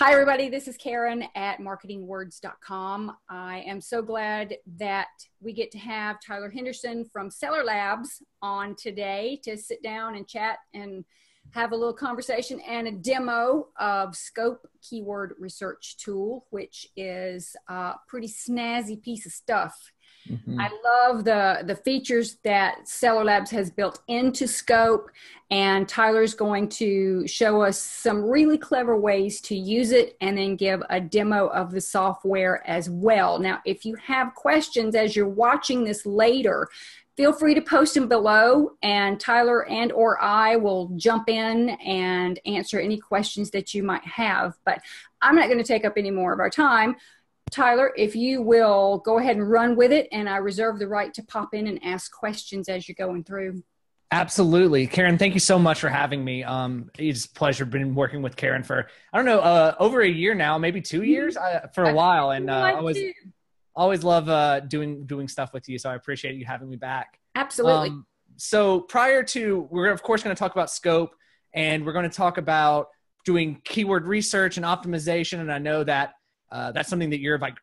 Hi, everybody. This is Karon at marketingwords.com. I am so glad that we get to have Tyler Henderson from Cellar Labs on today to sit down and chat and have a little conversation and a demo of Scope Keyword Research Tool, which is a pretty snazzy piece of stuff. I love the features that Cellar Labs has built into Scope, and Tyler's going to show us some really clever ways to use it and then give a demo of the software as well. Now, if you have questions as you're watching this later, feel free to post them below, and Tyler and or I will jump in and answer any questions that you might have. But I'm not going to take up any more of our time. Tyler, if you will go ahead and run with it, and I reserve the right to pop in and ask questions as you're going through. Absolutely. Karon, thank you so much for having me. It's a pleasure. Been working with Karon for, I don't know, over a year now, maybe 2 years for a while. And I always love doing stuff with you. So I appreciate you having me back. Absolutely. So prior to, we're of course going to talk about Scope, and we're going to talk about doing keyword research and optimization. And I know that that's something that you're like,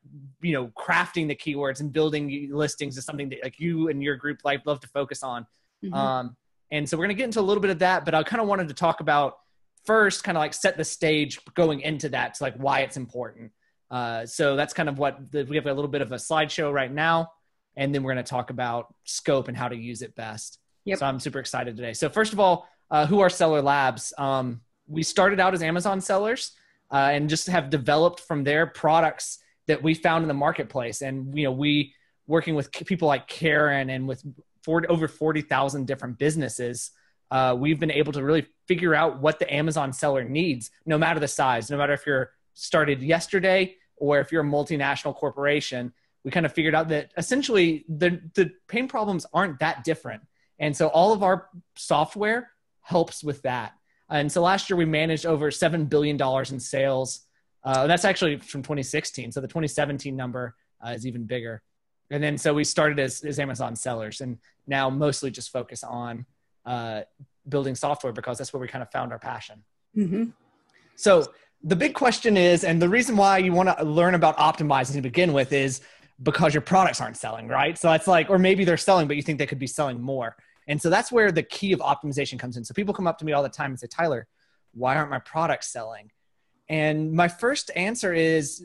crafting the keywords and building listings is something that like you and your group love to focus on. And so we're going to get into a little bit of that, but I kind of wanted to talk about first, kind of like set the stage going into that. So like why it's important. So that's kind of what we have a little bit of a slideshow right now. And then we're going to talk about Scope and how to use it best. So I'm super excited today. So first of all, who are Cellar Labs? We started out as Amazon sellers. And just have developed from their products that we found in the marketplace. And, we working with people like Karon and with over 40,000 different businesses, we've been able to really figure out what the Amazon seller needs, no matter the size, no matter if you're started yesterday or if you're a multinational corporation. We kind of figured out that essentially the pain problems aren't that different. And so all of our software helps with that. And so last year we managed over $7 billion in sales. That's actually from 2016. So the 2017 number is even bigger. And then so we started as Amazon sellers, and now mostly just focus on building software because that's where we kind of found our passion. So the big question is, and the reason why you want to learn about optimizing to begin with is because your products aren't selling, right? So it's like, or maybe they're selling, but you think they could be selling more. And so that's where the key of optimization comes in. So people come up to me all the time and say, Tyler, why aren't my products selling? And my first answer is,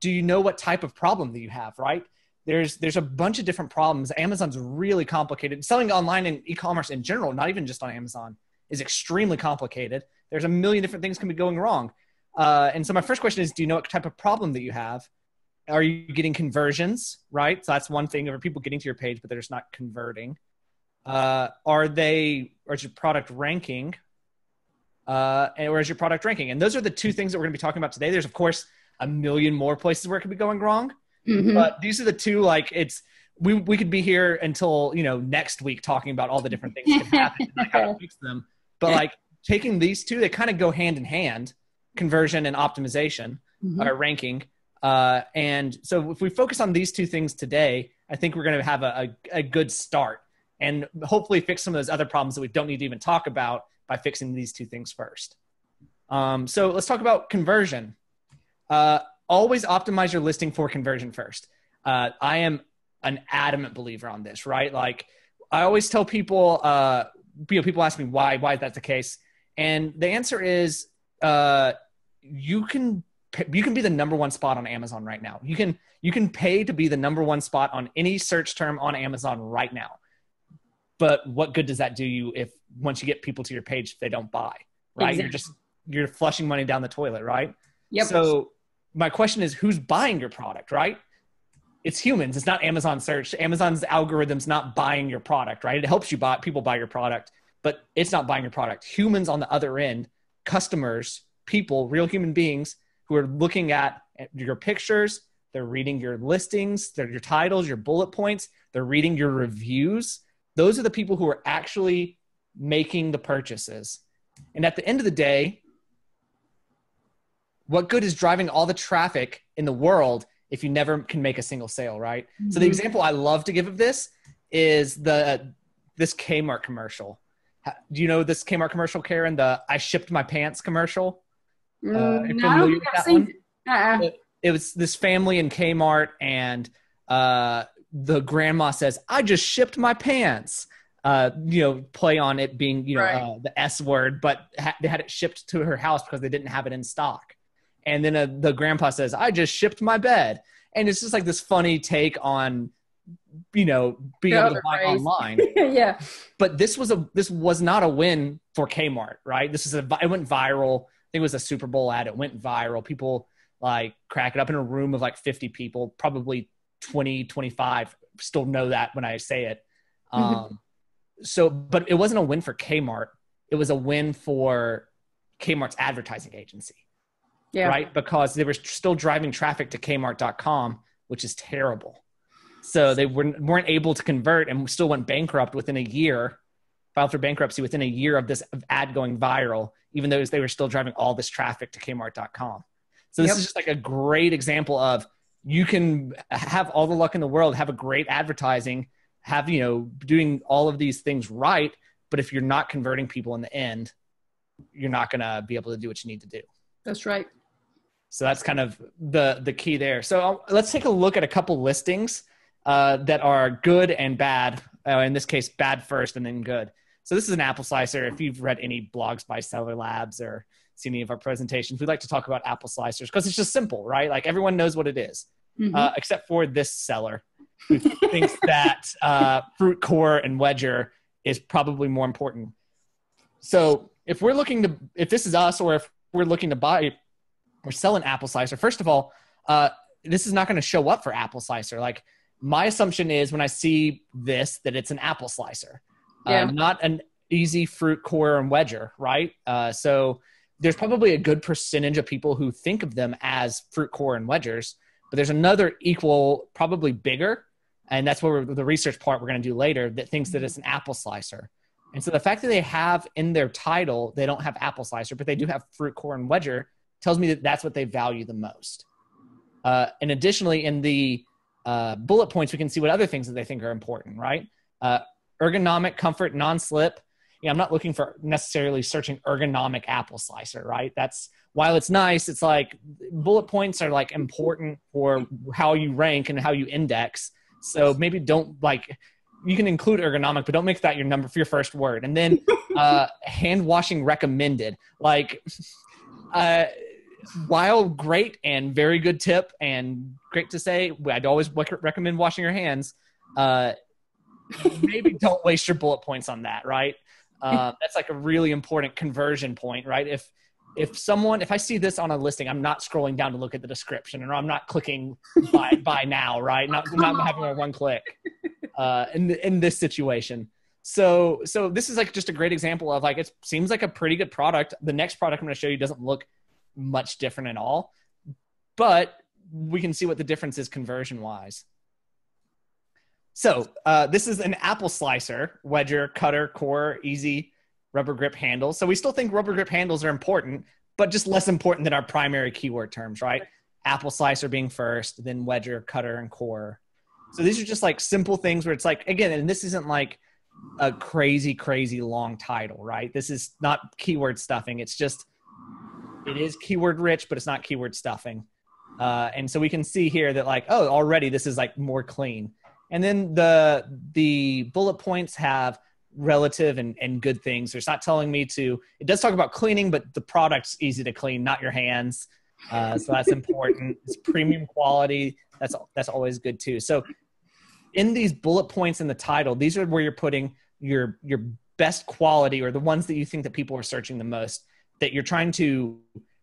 do you know what type of problem that you have, right? There's a bunch of different problems. Amazon's really complicated. Selling online and e-commerce in general, not even just on Amazon, is extremely complicated. There's a million different things can be going wrong. And so my first question is, do you know what type of problem that you have? Are you getting conversions, right? So that's one thing. Are people getting to your page, but they're just not converting? Or is your product ranking, or is your product ranking? And those are the two things that we're going to be talking about today. There's of course a million more places where it could be going wrong, but these are the two, like we could be here until, next week talking about all the different things that can happen and like how to fix them. But like taking these two, they kind of go hand in hand, conversion and optimization or ranking. And so if we focus on these two things today, I think we're going to have a good start. And hopefully fix some of those other problems that we don't need to even talk about by fixing these two things first. So let's talk about conversion. Always optimize your listing for conversion first. I am an adamant believer on this, right? Like I always tell people, people ask me why is that the case? And the answer is you can be the number one spot on Amazon right now. You can pay to be the number one spot on any search term on Amazon right now. But what good does that do you if once you get people to your page, they don't buy, right? Exactly. You're flushing money down the toilet, right? Yep. So my question is, who's buying your product, right? It's humans. It's not Amazon search. Amazon's algorithm's not buying your product, right? It helps people buy your product, but it's not buying your product. Humans on the other end, customers, people, real human beings who are looking at your pictures, they're reading your listings, your titles, your bullet points, they're reading your reviews. Those are the people who are actually making the purchases. And at the end of the day, what good is driving all the traffic in the world if you never can make a single sale, right? So the example I love to give of this is this Kmart commercial. Do you know this Kmart commercial, Karon? The I shipped my pants commercial? You're I don't familiar think with I've that seen one? it. Uh-uh. It was this family in Kmart, and the grandma says, "I just shipped my pants." Play on it being Right. the S word, but they had it shipped to her house because they didn't have it in stock. And then the grandpa says, "I just shipped my bed," and it's just like this funny take on being The able to other buy phrase. online. Yeah. But this was not a win for Kmart, right? It went viral. I think it was a Super Bowl ad. It went viral. People like crack it up in a room of like 50 people, probably 20, 25 still know that when I say it. Mhm. But it wasn't a win for Kmart. It was a win for Kmart's advertising agency, Yeah. right? Because they were still driving traffic to Kmart.com, which is terrible. So they weren't able to convert and still went bankrupt within a year, filed for bankruptcy within a year of this ad going viral, even though they were still driving all this traffic to Kmart.com. So this is just like a great example of you can have all the luck in the world, have a great advertising, have, doing all of these things right. But if you're not converting people in the end, you're not going to be able to do what you need to do. That's right. So that's kind of the key there. So let's take a look at a couple listings that are good and bad. In this case, bad first and then good. So this is an apple slicer. If you've read any blogs by Cellar Labs or seen any of our presentations, we like to talk about apple slicers because it's just simple, right? Like everyone knows what it is, except for this seller who thinks that fruit core and wedger is probably more important. So if this is us, or if we're looking to buy or sell an apple slicer, first of all, this is not going to show up for apple slicer. Like my assumption is when I see this, that it's an apple slicer, not an easy fruit core and wedger, right? So there's probably a good percentage of people who think of them as fruit core and wedgers, but there's another equal, probably bigger, and that's where the research part we're going to do later, that thinks that it's an apple slicer. And so the fact that they have in their title, they don't have apple slicer, but they do have fruit core and wedger, tells me that that's what they value the most. And additionally, in the bullet points, we can see what other things that they think are important, right? Ergonomic, comfort, non-slip. I'm not looking for necessarily searching ergonomic apple slicer, right? That's, while it's nice, it's like bullet points are like important for how you rank and how you index. So maybe you can include ergonomic, but don't make that your number for your first word. And then hand washing recommended. Like, while great and very good tip and great to say, I'd always recommend washing your hands. Maybe don't waste your bullet points on that, right? That's like a really important conversion point, right? If I see this on a listing, I'm not scrolling down to look at the description, or I'm not clicking buy now, right? Not having a one click in this situation. So this is like just a great example of like, it seems like a pretty good product. The next product I'm going to show you doesn't look much different at all, but we can see what the difference is conversion wise. So this is an apple slicer, wedger, cutter, core, easy, rubber grip handles. So we still think rubber grip handles are important, but just less important than our primary keyword terms, right? Apple slicer being first, then wedger, cutter, and core. So these are just like simple things where it's like, again, and this isn't like a crazy, crazy long title, right? This is not keyword stuffing. It is keyword rich, but it's not keyword stuffing. And so we can see here that like, oh, already this is like more clean. And then the bullet points have relative and good things. It's not telling me it does talk about cleaning, but the product's easy to clean, not your hands. So that's important. It's premium quality. That's always good too. So in these bullet points in the title, these are where you're putting your best quality, or the ones that you think that people are searching the most, that you're trying to,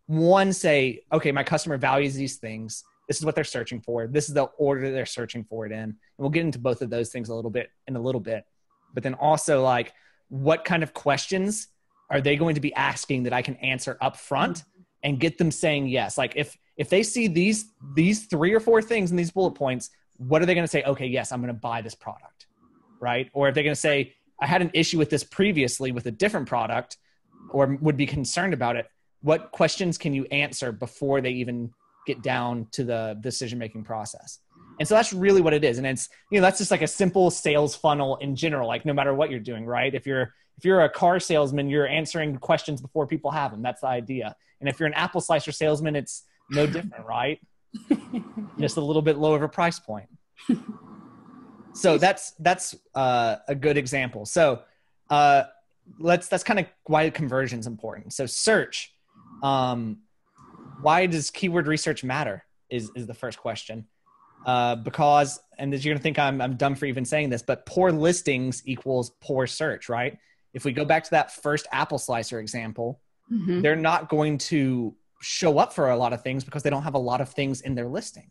one, say, okay, my customer values these things. This is what they're searching for. This is the order that they're searching for it in. And we'll get into both of those things in a little bit. But then also, like, what kind of questions are they going to be asking that I can answer up front and get them saying yes? Like if they see these 3 or 4 things in these bullet points, what are they going to say? Okay, yes, I'm going to buy this product, right? Or if they're going to say, I had an issue with this previously with a different product, or would be concerned about it, what questions can you answer before they even get down to the decision-making process? And so that's really what it is. And it's, that's just like a simple sales funnel in general, like no matter what you're doing, right? If you're if you're a car salesman, you're answering questions before people have them. That's the idea. And if you're an apple slicer salesman, it's no different, right? Just a little bit lower of a price point. So that's a good example. So that's kind of why conversion is important. So search, why does keyword research matter is the first question. Because, and you're going to think I'm dumb for even saying this, but poor listings equals poor search, right? If we go back to that first apple slicer example, they're not going to show up for a lot of things because they don't have a lot of things in their listing,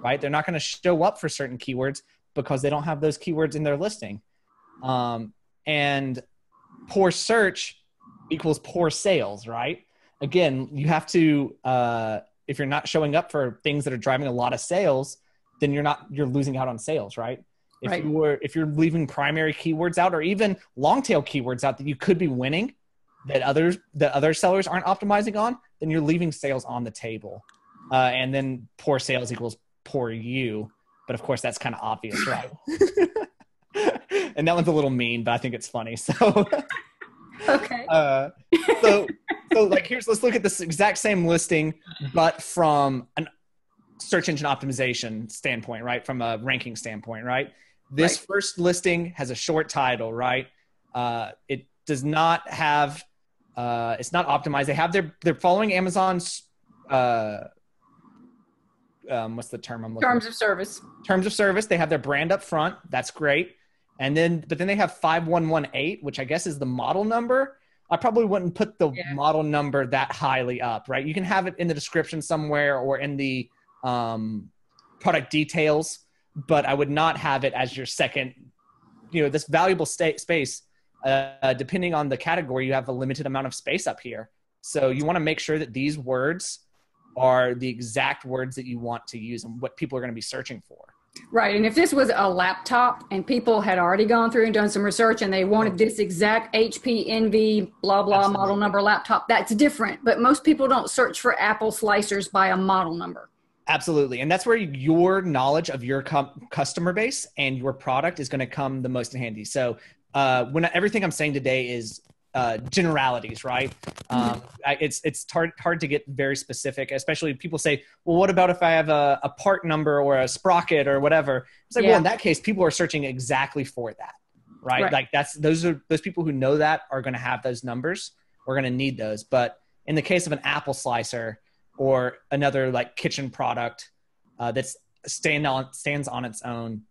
right? They're not going to show up for certain keywords because they don't have those keywords in their listing. And poor search equals poor sales, right? Again, you have to, if you're not showing up for things that are driving a lot of sales, then you're losing out on sales, right? If you're leaving primary keywords out or even long tail keywords out that you could be winning that other sellers aren't optimizing on, then you're leaving sales on the table. And then poor sales equals poor you. But of course that's kind of obvious, right? And that one's a little mean, but I think it's funny. So, okay. So like let's look at this exact same listing, but from a search engine optimization standpoint, right? From a ranking standpoint, right? This first listing has a short title, right? It does not have, it's not optimized. They're following Amazon's, what's the term I'm looking for? Terms of service. Terms of service. They have their brand up front. That's great. But then they have 5118, which I guess is the model number. I probably wouldn't put the model number that highly up, right? You can have it in the description somewhere or in the product details, but I would not have it as your second, this valuable space. Depending on the category, you have a limited amount of space up here. So you want to make sure that these words are the exact words that you want to use and what people are going to be searching for. Right. And if this was a laptop and people had already gone through and done some research and they wanted this exact HP, NV, blah, blah, Absolutely. model number laptop, that's different. But most people don't search for apple slicers by a model number. Absolutely. And that's where your knowledge of your customer base and your product is going to come the most in handy. So everything I'm saying today is generalities, right? It's hard to get very specific, especially people say, well, what about if I have a part number or a sprocket or whatever? It's like, well, in that case, people are searching exactly for that, right? Like those people who know that are going to have those numbers. We're going to need those. But in the case of an apple slicer or another like kitchen product that's stands on its own,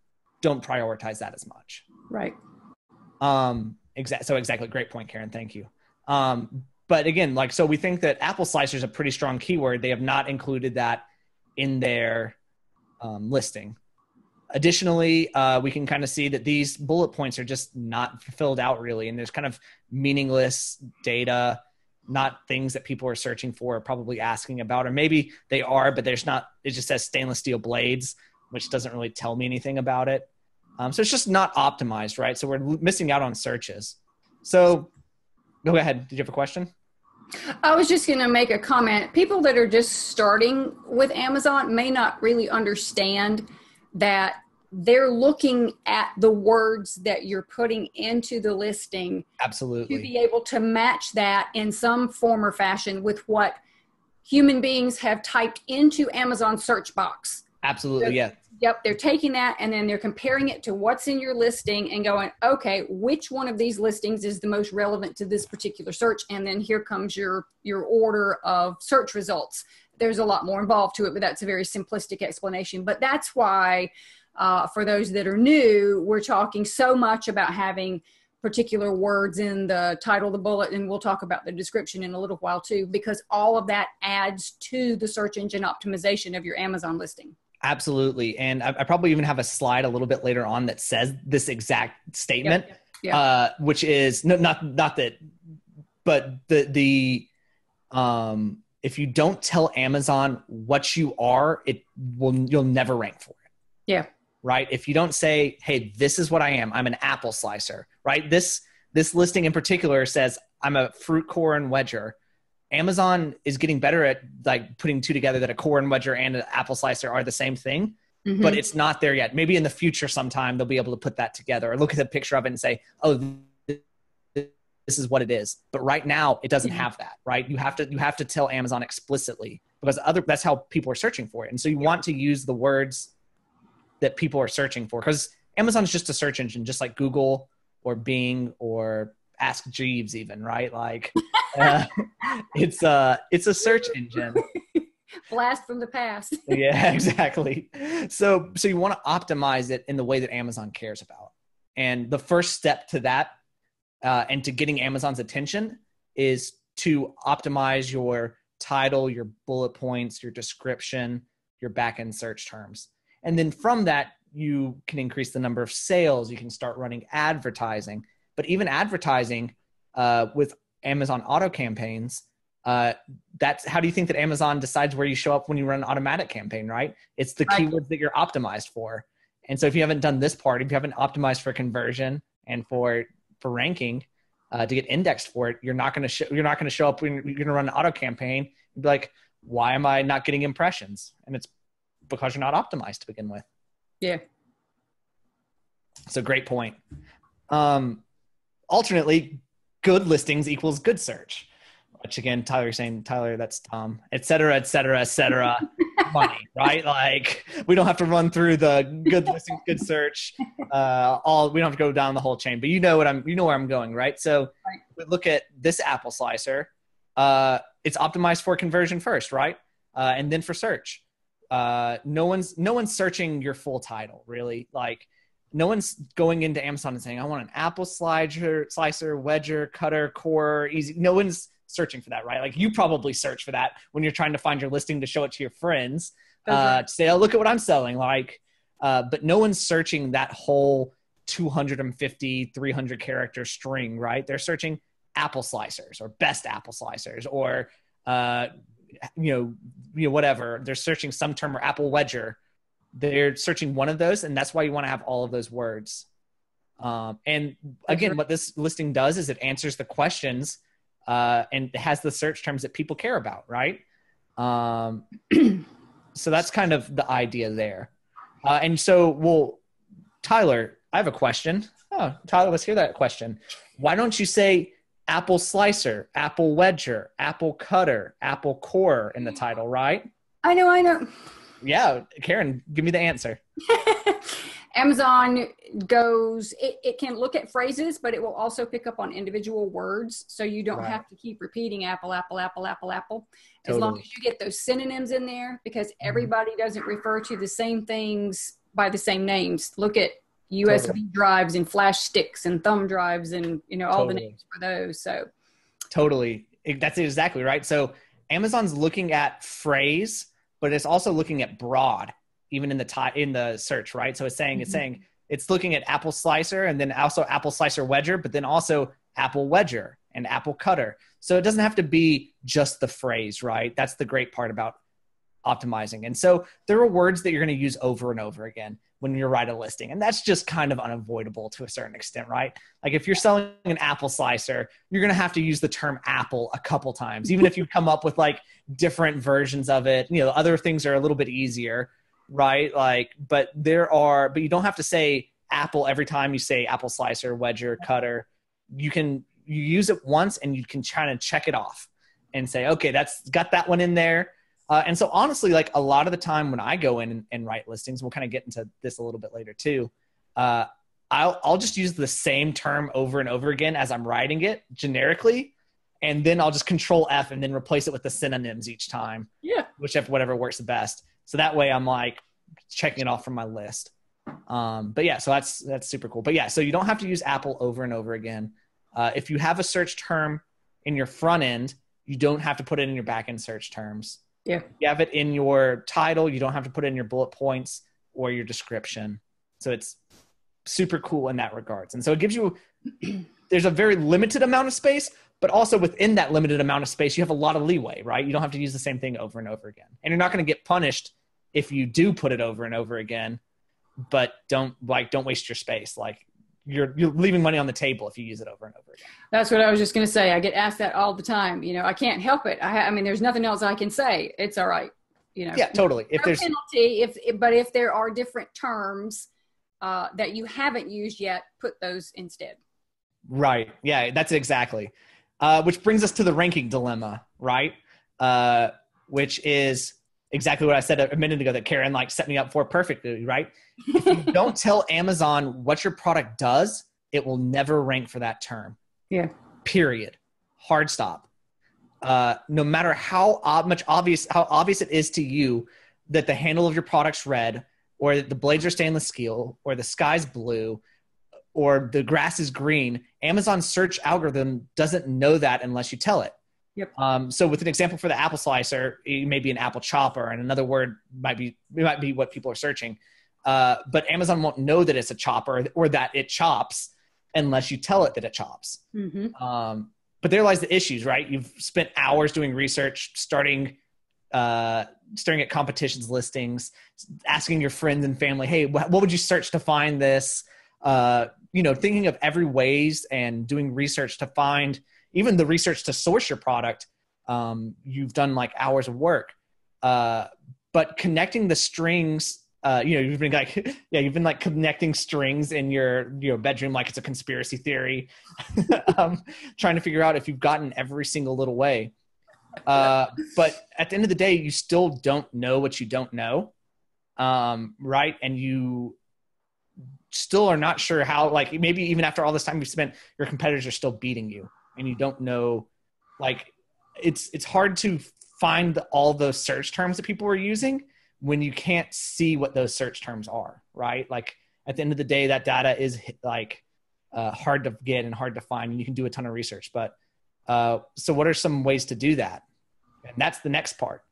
don't prioritize that as much. Right. Exactly. Great point, Karen. Thank you. But again, so we think that apple slicer is a pretty strong keyword. They have not included that in their listing. Additionally, we can kind of see that these bullet points are just not filled out really. And there's kind of meaningless data, not things that people are searching for or probably asking about, or maybe they are, but there's not, it just says stainless steel blades, which doesn't really tell me anything about it. So it's just not optimized, right? So we're missing out on searches. So go ahead. Did you have a question? I was just going to make a comment. People that are just starting with Amazon may not really understand that they're looking at the words that you're putting into the listing. Absolutely. To be able to match that in some form or fashion with what human beings have typed into Amazon search box. Absolutely. Yeah. Yep. They're taking that and then they're comparing it to what's in your listing and going, okay, which one of these listings is the most relevant to this particular search? And then here comes your order of search results. There's a lot more involved to it, but that's a very simplistic explanation. But that's why for those that are new, we're talking so much about having particular words in the title, the bullet, and we'll talk about the description in a little while too, because all of that adds to the search engine optimization of your Amazon listing. Absolutely. And I probably even have a slide a little bit later on that says this exact statement, which is not that, but if you don't tell Amazon what you are, you'll never rank for it. Yeah. Right. If you don't say, hey, this is what I am. I'm an apple slicer, right? This listing in particular says I'm a fruit core and wedger. Amazon is getting better at putting two together that a core and wedger and an apple slicer are the same thing, but it's not there yet. Maybe in the future sometime they'll be able to put that together or look at the picture of it and say, oh, this is what it is. But right now it doesn't have that, right? You have to tell Amazon explicitly, because that's how people are searching for it. And so you want to use the words that people are searching for, because Amazon is just a search engine, just like Google or Bing or Ask Jeeves even, right? Like it's a search engine. Blast from the past. Yeah, exactly. So you want to optimize it in the way that Amazon cares about. And the first step to that and to getting Amazon's attention is to optimize your title, your bullet points, your description, your back-end search terms. And then from that, you can increase the number of sales. You can start running advertising. But even advertising with Amazon auto campaigns, that's how do you think that Amazon decides where you show up when you run an automatic campaign, right? It's the keywords that you're optimized for. And so if you haven't done this part, if you haven't optimized for conversion and for ranking to get indexed for it, you're not going to show up when you're going to run an auto campaign and be like, why am I not getting impressions? And it's because you're not optimized to begin with. Yeah. So great point. Alternately, good listings equals good search, which again, Tyler's saying, Tyler, that's Tom, et cetera, et cetera, et cetera. Money, right? Like we don't have to run through the good listings, good search, we don't have to go down the whole chain, but you know where I'm going, right? So we look at this apple slicer, it's optimized for conversion first, right? And then for search. No one's searching your full title, really. Like no one's going into Amazon and saying, I want an apple slicer, wedger, cutter, core, easy. No one's searching for that, right? Like you probably search for that when you're trying to find your listing to show it to your friends, to say, oh, look at what I'm selling. Like, but no one's searching that whole 250, 300 character string, right? They're searching apple slicers or best apple slicers or, whatever. They're searching some term, or apple wedger. They're searching one of those. And that's why you want to have all of those words. And again, what this listing does is it answers the questions and has the search terms that people care about, right? So that's kind of the idea there. And so, Tyler, I have a question. Oh, Tyler, let's hear that question. Why don't you say apple slicer, apple wedger, apple cutter, apple core in the title, right? I know. Yeah, Karon, give me the answer. Amazon goes, it can look at phrases, but it will also pick up on individual words. So you don't have to keep repeating apple, apple, apple, apple, apple. As long as you get those synonyms in there, because everybody doesn't refer to the same things by the same names. Look at USB drives and flash sticks and thumb drives and, all the names for those. So totally. That's exactly right. So Amazon's looking at phrase, but it's also looking at broad, even in the search, right? So it's looking at apple slicer and then also apple slicer wedger, but then also apple wedger and apple cutter. So it doesn't have to be just the phrase, right? That's the great part about optimizing. And so there are words that you're going to use over and over again when you write a listing. And that's just kind of unavoidable to a certain extent, right? Like if you're selling an apple slicer, you're going to have to use the term apple a couple times, even if you come up with like different versions of it. Other things are a little bit easier, right? Like, but you don't have to say apple every time you say apple slicer, wedger, cutter. You use it once and you can try to check it off and say, okay, that's got that one in there. And so honestly, like a lot of the time when I go in and write listings, we'll kind of get into this a little bit later too. I'll just use the same term over and over again as I'm writing it generically. And then I'll just Control F and then replace it with the synonyms each time. Yeah. Whatever works the best. So that way I'm like checking it off from my list. But yeah, so that's super cool. But yeah, so you don't have to use apple over and over again. If you have a search term in your front end, you don't have to put it in your back end search terms. Yeah. You have it in your title. You don't have to put it in your bullet points or your description. So it's super cool in that regards. And so it gives you, there's a very limited amount of space, but also within that limited amount of space, you have a lot of leeway, right? You don't have to use the same thing over and over again. And you're not going to get punished if you do put it over and over again, but don't waste your space. Like you're leaving money on the table if you use it over and over again. That's what I was just going to say. I get asked that all the time. I can't help it. I mean, there's nothing else I can say. It's all right. Yeah, totally. If there's penalty, if there are different terms that you haven't used yet, put those instead. Right. Yeah, that's it exactly. Which brings us to the ranking dilemma, right? Which is exactly what I said a minute ago that Karon like set me up for perfectly, right? If you don't tell Amazon what your product does, it will never rank for that term. Yeah. Period. Hard stop. No matter how obvious it is to you that the handle of your product's red, or that the blades are stainless steel, or the sky's blue, or the grass is green, Amazon's search algorithm doesn't know that unless you tell it. Yep. So with an example for the apple slicer, it may be an apple chopper, and another word might be what people are searching. But Amazon won't know that it's a chopper or that it chops unless you tell it that it chops. Mm-hmm. But there lies the issues, right? You've spent hours doing research, staring at competitions listings, asking your friends and family, hey, what would you search to find this? Thinking of every ways and doing research to find, even the research to source your product. You've done like hours of work, but connecting the strings, you've been like connecting strings in your bedroom like it's a conspiracy theory, trying to figure out if you've gotten every single little way. But at the end of the day, you still don't know what you don't know, right? And you still are not sure how, like, maybe even after all this time you've spent, your competitors are still beating you, and you don't know, like, it's hard to find all those search terms that people are using when you can't see what those search terms are, right? Like, at the end of the day, that data is like hard to get and hard to find, and you can do a ton of research. But so what are some ways to do that? And that's the next part.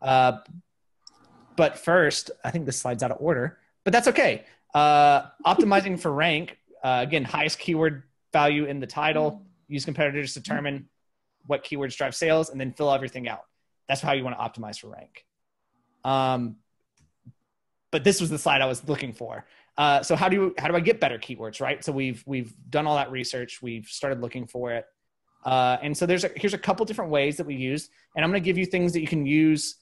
But first, I think this slide's out of order, but that's okay. Optimizing for rank, again, highest keyword value in the title, use competitors to determine what keywords drive sales, and then fill everything out. That's how you want to optimize for rank. But this was the slide I was looking for. So how do I get better keywords, right? So we've done all that research. We've started looking for it. And so here's a couple different ways that we use, and I'm going to give you things that you can use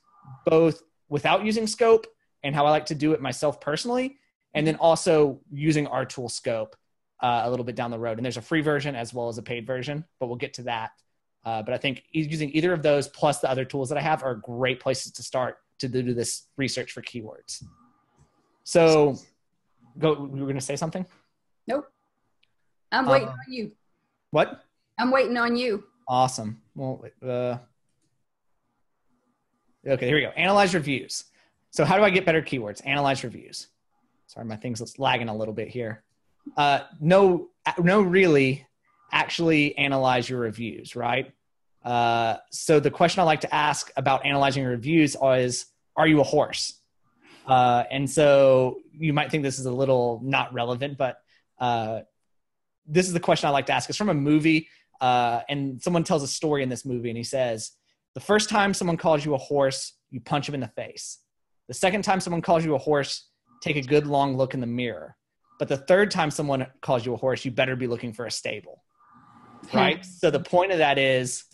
both without using Scope and how I like to do it myself personally, and then also using our tool Scope a little bit down the road. And there's a free version as well as a paid version, but we'll get to that. But I think using either of those plus the other tools that I have are great places to start to do this research for keywords. So you were going to say something? Nope. I'm waiting on you. What? I'm waiting on you. Awesome. Well, okay, here we go. Analyze reviews. So how do I get better keywords? Analyze reviews. Sorry, my thing's lagging a little bit here. No, really actually analyze your reviews, right? So the question I like to ask about analyzing reviews is, are you a horse? And so you might think this is a little not relevant, but this is the question I like to ask. It's from a movie, and someone tells a story in this movie, and he says, the first time someone calls you a horse, you punch him in the face. The second time someone calls you a horse, take a good long look in the mirror. But the third time someone calls you a horse, you better be looking for a stable, right? So the point of that is,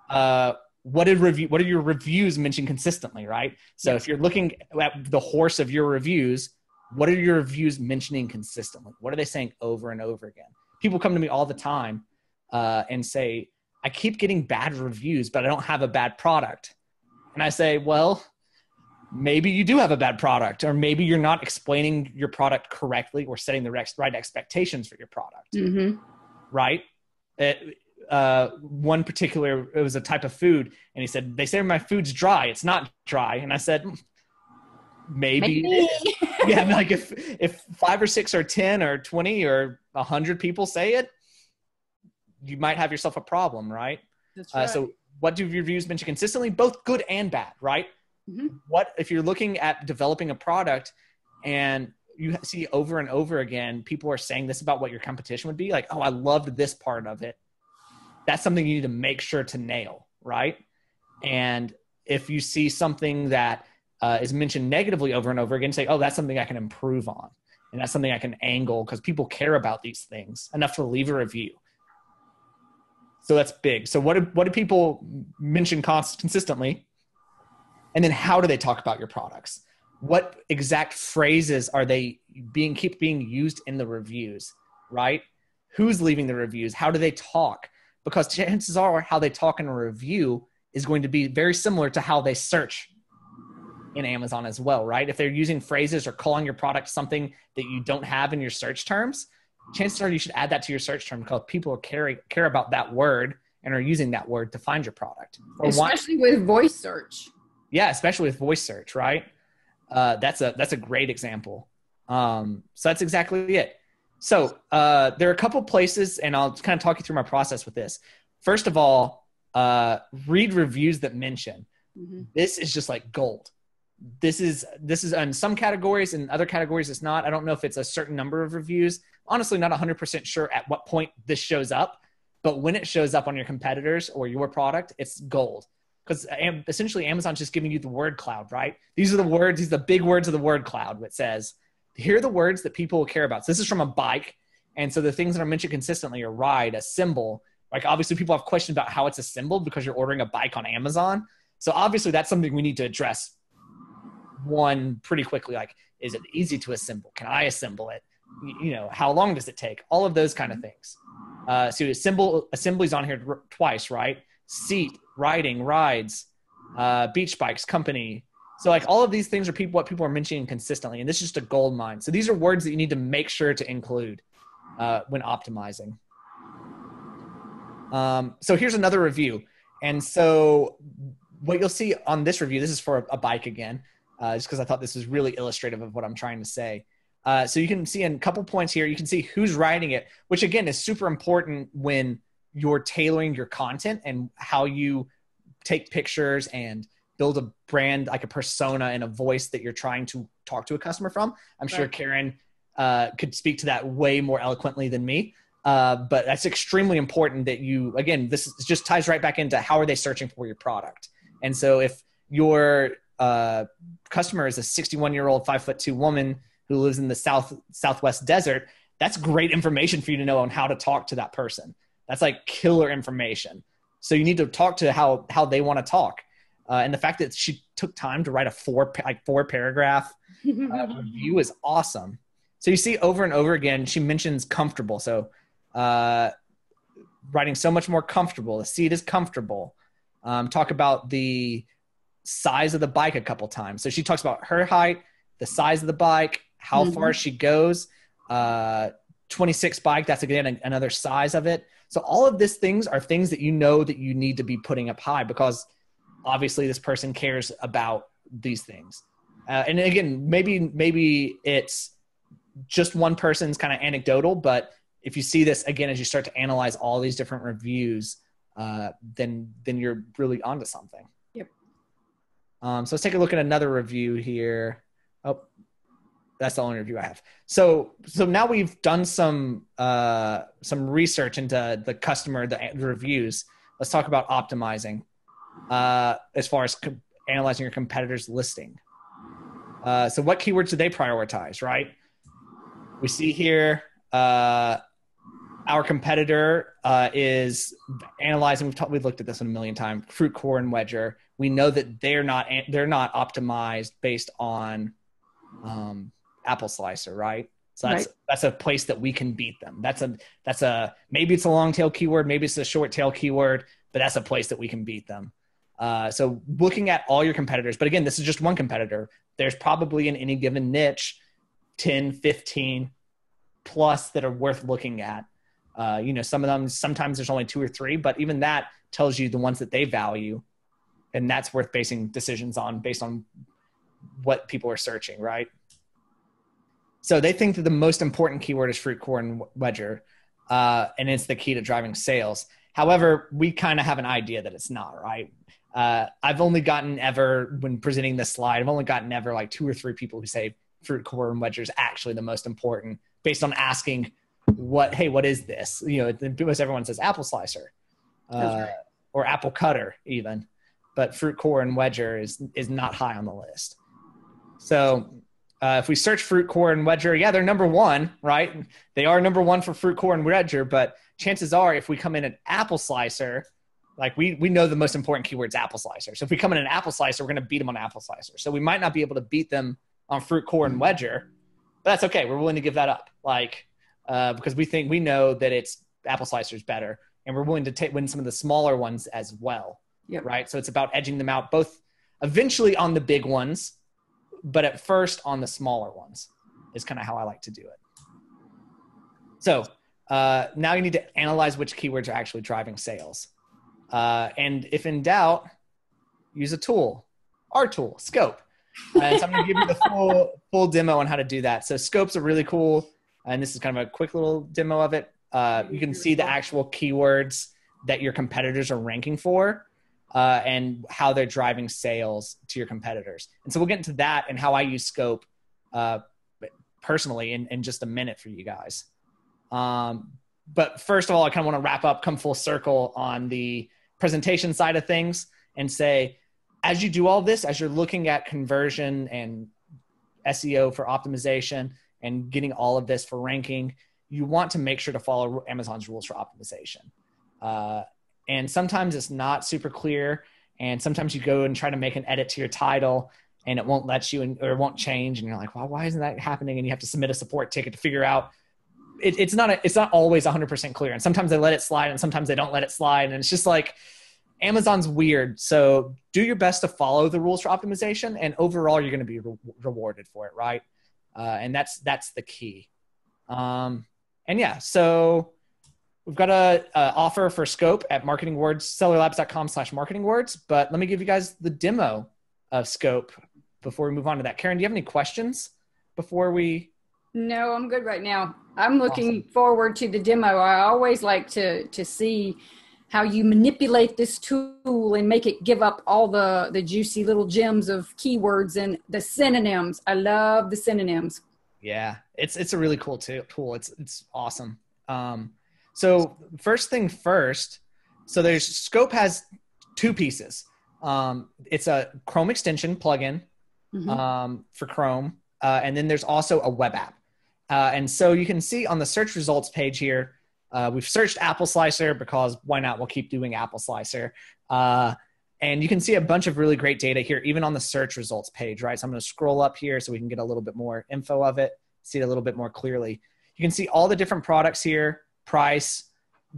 what are your reviews mention consistently, right? So if you're looking at the horse of your reviews, what are your reviews mentioning consistently? What are they saying over and over again? People come to me all the time and say, I keep getting bad reviews, but I don't have a bad product. And I say, well, maybe you do have a bad product, or maybe you're not explaining your product correctly or setting the right expectations for your product, right? One particular, it was a type of food, and he said, they say my food's dry. It's not dry. And I said, maybe. It is. Yeah, like if 5 or 6 or 10 or 20 or 100 people say it, you might have yourself a problem, right? That's right. So what do reviews mention consistently? Both good and bad, right? What if you're looking at developing a product and you see over and over again, people are saying this about what your competition would be, like, oh, I loved this part of it. That's something you need to make sure to nail, right? And if you see something that is mentioned negatively over and over again, say, oh, that's something I can improve on. And that's something I can angle, because people care about these things enough to leave a review. So that's big. So what do people mention consistently? And then how do they talk about your products? What exact phrases are they keep being used in the reviews, right? who's leaving the reviews, how do they talk? Because chances are how they talk in a review is going to be very similar to how they search in Amazon as well, right? If they're using phrases or calling your product something that you don't have in your search terms, chances are you should add that to your search term because people care about that word and are using that word to find your product. Especially with voice search. Yeah, especially with voice search, right? That's a great example. So that's exactly it. So there are a couple places, and I'll kind of talk you through my process with this. First of all, read reviews that mention. Mm-hmm. This is just like gold. This is in some categories, and other categories it's not. I don't know if it's a certain number of reviews. Honestly, not 100% sure at what point this shows up, but when it shows up on your competitors or your product, it's gold. Because essentially Amazon's just giving you the word cloud, right? These are the words, these are the big words of the word cloud that says, here are the words that people will care about. So this is from a bike. And so the things that are mentioned consistently are ride, a symbol. Like obviously people have questions about how it's assembled because you're ordering a bike on Amazon. So obviously that's something we need to address pretty quickly. Like, is it easy to assemble? Can I assemble it? You know, how long does it take? All of those kind of things. So assembly's on here twice, right? Seat, riding, rides, beach bikes, company. So like all of these things are what people are mentioning consistently. And this is just a gold mine. So these are words that you need to make sure to include when optimizing. So here's another review. And so what you'll see on this review, this is for a bike again, just because I thought this was really illustrative of what I'm trying to say. So you can see in a couple points here, you can see who's riding it, which again is super important when you're tailoring your content and how you take pictures and build a brand, like a persona and a voice that you're trying to talk to a customer from. I'm sure Karon could speak to that way more eloquently than me. But that's extremely important that you, again, this just ties right back into how are they searching for your product. And so if your customer is a 61-year-old 5'2" woman who lives in the Southwest desert, that's great information for you to know on how to talk to that person. That's like killer information. So you need to talk to how they want to talk. And the fact that she took time to write a four paragraph review is awesome. So you see over and over again, she mentions comfortable. So writing so much more comfortable. The seat is comfortable. Talk about the size of the bike a couple times. So she talks about her height, the size of the bike, how far she goes, 26 bike. That's again another size of it. So all of these things are things that you know that you need to be putting up high because obviously this person cares about these things. And again, maybe it's just one person's kind of anecdotal, but if you see this again, as you start to analyze all these different reviews, then you're really onto something. Yep. So let's take a look at another review here. Oh, that's the only review I have. So now we've done some research into the customer, the reviews. Let's talk about optimizing as far as analyzing your competitor's listing. So what keywords do they prioritize, right? We see here our competitor is analyzing. We've looked at this one a million times. Fruit core and wedger. We know that they're not optimized based on apple slicer, right? So that's a place that we can beat them. That's a maybe it's a long tail keyword, maybe it's a short tail keyword, but that's a place that we can beat them. So looking at all your competitors, but again, this is just one competitor. There's probably in any given niche 10, 15 plus that are worth looking at. Some of them, sometimes there's only 2 or 3, but even that tells you the ones that they value. And that's worth basing decisions on based on what people are searching, right? So they think that the most important keyword is fruit core and wedger, and it's the key to driving sales. However, we kind of have an idea that it's not, right? I've only gotten when presenting this slide, I've only gotten like 2 or 3 people who say fruit core and wedger is actually the most important based on asking what is this? Most everyone says apple slicer or apple cutter even, but fruit core and wedger is not high on the list. So if we search fruit core and wedger, yeah, they're number 1, right? They are number 1 for fruit core and wedger, but chances are if we come in at apple slicer, like we know the most important keyword is apple slicer. So if we come in an apple slicer, we're going to beat them on apple slicer. So we might not be able to beat them on fruit core and wedger, but that's okay. We're willing to give that up. Like because we know that it's apple slicer is better, and we're willing to win some of the smaller ones as well. Yep. Right. So it's about edging them out, both eventually on the big ones, but at first on the smaller ones is kind of how I like to do it. So now you need to analyze which keywords are actually driving sales. And if in doubt, use a tool, our tool, Scope. And so I'm going to give you the full demo on how to do that. So Scope's a really cool, and this is kind of a quick little demo of it. You can see the actual keywords that your competitors are ranking for, and how they're driving sales to your competitors. And so we'll get into that and how I use Scope personally in just a minute for you guys. But first of all, I kind of want to wrap up, come full circle on the presentation side of things and say, as you do all this, as you're looking at conversion and SEO for optimization and getting all of this for ranking, you want to make sure to follow Amazon's rules for optimization. And sometimes it's not super clear. And sometimes you go and try to make an edit to your title and it won't let you, or it won't change. And you're like, well, why isn't that happening? And you have to submit a support ticket to figure out. It's not always 100% clear. And sometimes they let it slide and sometimes they don't let it slide. And it's just like, Amazon's weird. So do your best to follow the rules for optimization, and overall you're going to be rewarded for it. Right. And that's the key. And yeah, so we've got a offer for Scope at Marketing Words, cellarlabs.com/marketingwords. But let me give you guys the demo of Scope before we move on to that. Karon, do you have any questions before we? No, I'm good right now. I'm looking forward to the demo. I always like to see how you manipulate this tool and make it give up all the juicy little gems of keywords and the synonyms. I love the synonyms. Yeah, it's a really cool tool. It's awesome. So first thing first, so Scope has two pieces. It's a Chrome extension plugin for Chrome, and then there's also a web app. And so you can see on the search results page here, we've searched Apple Slicer because why not? We'll keep doing Apple Slicer. And you can see a bunch of really great data here, even on the search results page, right? So I'm going to scroll up here so we can get a little bit more info of it, see it a little bit more clearly. You can see all the different products here, price,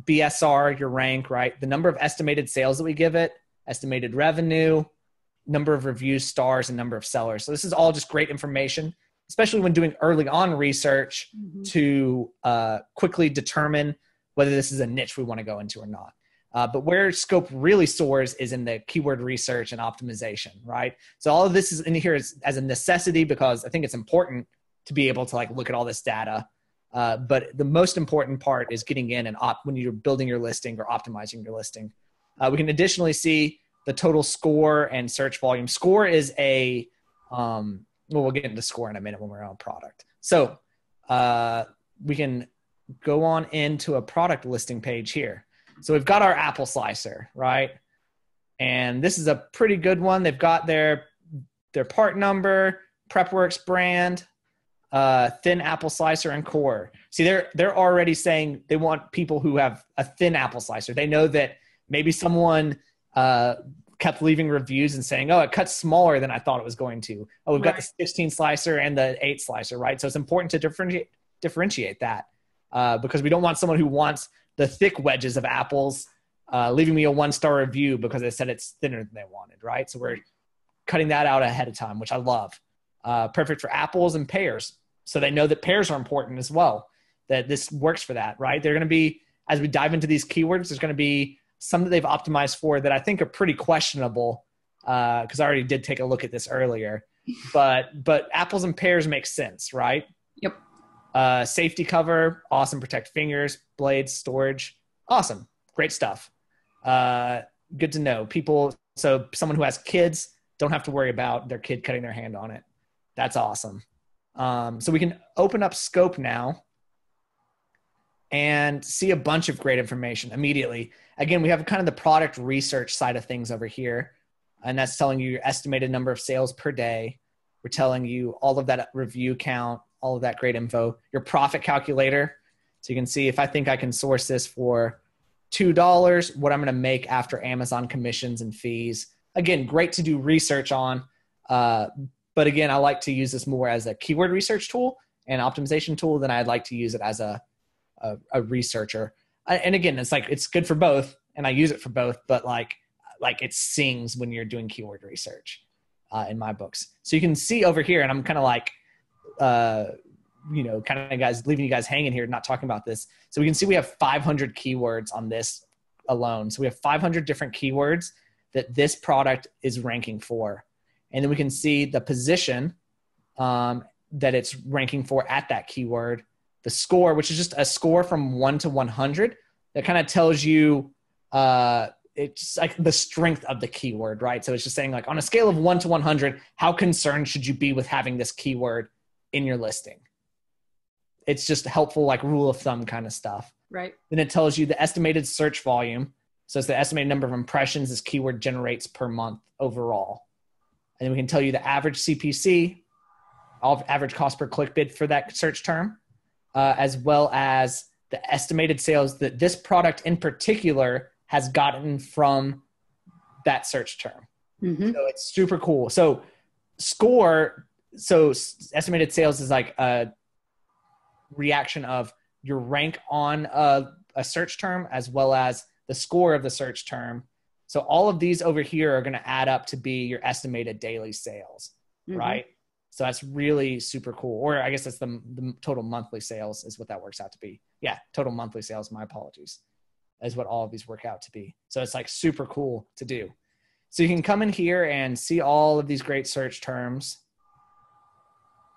BSR, your rank, right? The number of estimated sales that we give it, estimated revenue, number of reviews, stars, and number of sellers. So this is all just great information, especially when doing early on research to quickly determine whether this is a niche we want to go into or not. But where Scope really soars is in the keyword research and optimization, right? So all of this is in here as a necessity because I think it's important to be able to like look at all this data. But the most important part is getting in and when you're building your listing or optimizing your listing. We can additionally see the total score and search volume. Score is we'll get into score in a minute when we're on product. So we can go on into a product listing page here. So we've got our Apple Slicer, right? And this is a pretty good one. They've got their part number, PrepWorks brand, thin Apple Slicer, and core. See, they're already saying they want people who have a thin Apple Slicer. They know that maybe someone kept leaving reviews and saying, oh, it cuts smaller than I thought it was going to. Oh, we've got the 16 slicer and the 8 slicer, right? So it's important to differentiate that because we don't want someone who wants the thick wedges of apples leaving me a 1-star review because they said it's thinner than they wanted, right? So we're cutting that out ahead of time, which I love. Perfect for apples and pears. So they know that pears are important as well, that this works for that, right? They're going to be, as we dive into these keywords, there's going to be some that they've optimized for that I think are pretty questionable because I already did take a look at this earlier. But apples and pears make sense, right? Yep. Safety cover, awesome. Protect fingers, blades, storage, awesome. Great stuff. Good to know. So someone who has kids don't have to worry about their kid cutting their hand on it. That's awesome. So we can open up Scope now and see a bunch of great information immediately. Again, we have kind of the product research side of things over here, and that's telling you your estimated number of sales per day. We're telling you all of that review count, all of that great info, your profit calculator. So you can see if I think I can source this for $2, what I'm going to make after Amazon commissions and fees. Again, great to do research on. But again, I like to use this more as a keyword research tool and optimization tool than I'd like to use it as a a researcher. And again, it's like, it's good for both, and I use it for both, but like it sings when you're doing keyword research in my books. So you can see over here, and I'm kind of like, guys, leaving you guys hanging here, not talking about this. So we can see we have 500 keywords on this alone. So we have 500 different keywords that this product is ranking for. And then we can see the position that it's ranking for at that keyword, the score, which is just a score from 1 to 100 that kind of tells you it's like the strength of the keyword, right? So it's just saying, like, on a scale of 1 to 100, how concerned should you be with having this keyword in your listing? It's just helpful, like rule of thumb kind of stuff. Right. Then it tells you the estimated search volume. So it's the estimated number of impressions this keyword generates per month overall. And then we can tell you the average CPC, average cost per click bid for that search term, as well as the estimated sales that this product in particular has gotten from that search term. Mm-hmm. So it's super cool. So estimated sales is like a reaction of your rank on a search term as well as the score of the search term. So all of these over here are going to add up to be your estimated daily sales, mm-hmm. right? So that's really super cool. Or I guess that's the total monthly sales is what that works out to be. Yeah, total monthly sales, my apologies, is what all of these work out to be. So it's like super cool to do. So you can come in here and see all of these great search terms.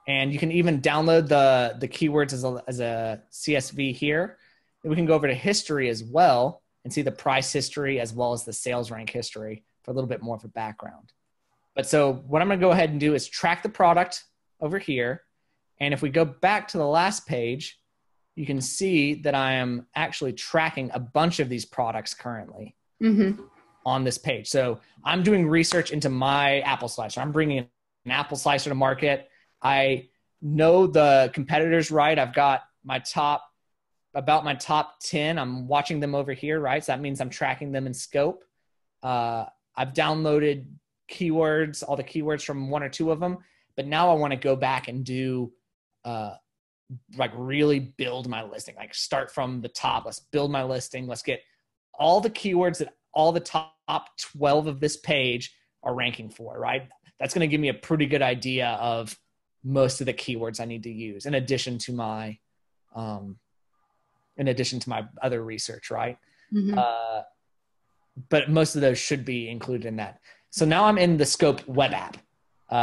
And you can even download the keywords as a CSV here. And we can go over to history as well and see the price history as well as the sales rank history for a little bit more of a background. But so what I'm going to go ahead and do is track the product over here. And if we go back to the last page, you can see that I am actually tracking a bunch of these products currently mm-hmm. on this page. So I'm doing research into my apple slicer. I'm bringing an apple slicer to market. I know the competitors, right? I've got about my top 10. I'm watching them over here, right? So that means I'm tracking them in scope. I've downloaded keywords, all the keywords from one or two of them, but now I want to go back and do like really build my listing, like start from the top. Let's build my listing. Let's get all the keywords that all the top 12 of this page are ranking for, right? That's going to give me a pretty good idea of most of the keywords I need to use in addition to my other research, right? Mm-hmm. But most of those should be included in that. So now I'm in the Scope web app,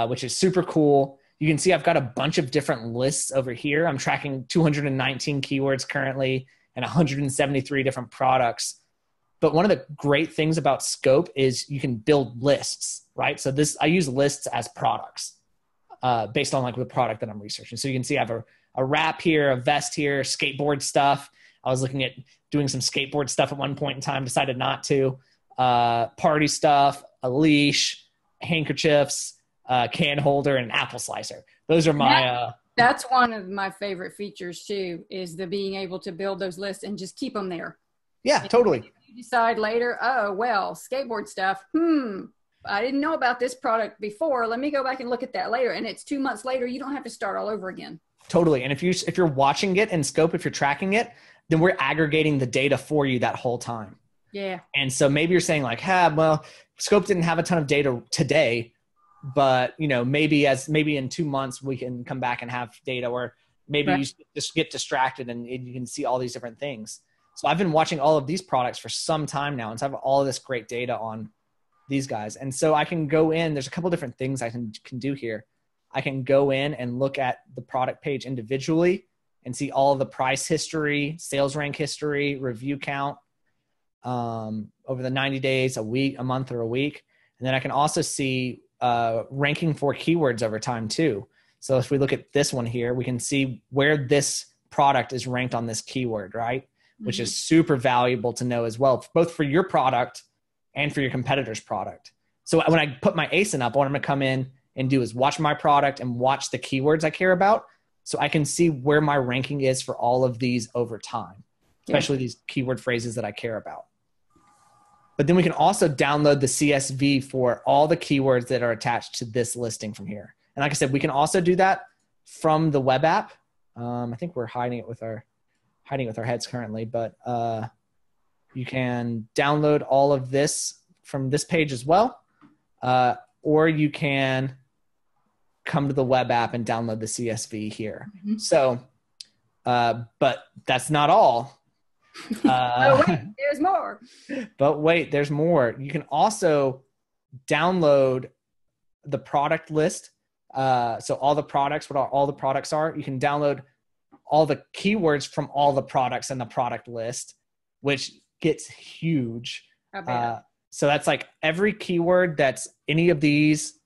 which is super cool. You can see I've got a bunch of different lists over here. I'm tracking 219 keywords currently and 173 different products. But one of the great things about Scope is you can build lists, right? So I use lists as products based on like the product that I'm researching. So you can see I have a wrap here, a vest here, skateboard stuff. I was looking at doing some skateboard stuff at one point in time, decided not to. Party stuff, a leash, handkerchiefs, can holder, and an apple slicer. Those are my... That's one of my favorite features too, is the being able to build those lists and just keep them there. Yeah, totally. If you decide later, oh, well, skateboard stuff, I didn't know about this product before. Let me go back and look at that later. And it's 2 months later, you don't have to start all over again. Totally. And if you're watching it in Scope, if you're tracking it, then we're aggregating the data for you that whole time. Yeah. And so maybe you're saying like, well, Scope didn't have a ton of data today, but maybe in 2 months we can come back and have data, or maybe right. You just get distracted and you can see all these different things. So I've been watching all of these products for some time now. And so I have all of this great data on these guys. And so I can go in, there's a couple different things I can do here. I can go in and look at the product page individually and see all of the price history, sales rank history, review count over the 90 days, a week, a month, or a week. And then I can also see ranking for keywords over time too. So if we look at this one here, we can see where this product is ranked on this keyword, right? Mm-hmm. Which is super valuable to know as well, both for your product and for your competitor's product. So when I put my ASIN up, what I'm going to come in and do is watch my product and watch the keywords I care about, so I can see where my ranking is for all of these over time, especially these keyword phrases that I care about. But then we can also download the CSV for all the keywords that are attached to this listing from here. And like I said, we can also do that from the web app. I think we're hiding it with our hiding with our heads currently, but you can download all of this from this page as well. Or you can come to the web app and download the CSV here. Mm-hmm. So, but that's not all. Oh, wait, there's more. But wait, there's more. You can also download the product list. So all the products, what all the products are, you can download all the keywords from all the products in the product list, which gets huge. So that's like every keyword that's any of these.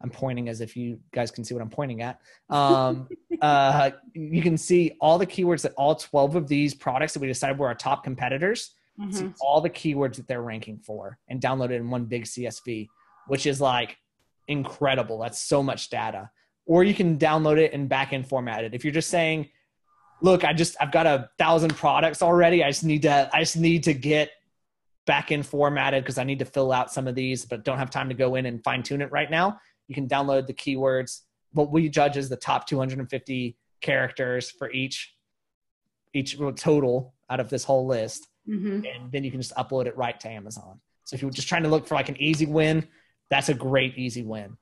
I'm pointing as if you guys can see what I'm pointing at. You can see all the keywords that all 12 of these products that we decided were our top competitors, mm-hmm. see all the keywords that they're ranking for and download it in one big CSV, which is like incredible. That's so much data. Or you can download it and back-end format it. If you're just saying, look, I've got 1,000 products already. I just need to get back-end formatted because I need to fill out some of these, but don't have time to go in and fine tune it right now. You can download the keywords. What we judge is the top 250 characters for each total out of this whole list. Mm-hmm. And then you can just upload it right to Amazon. So if you're just trying to look for like an easy win, that's a great easy win.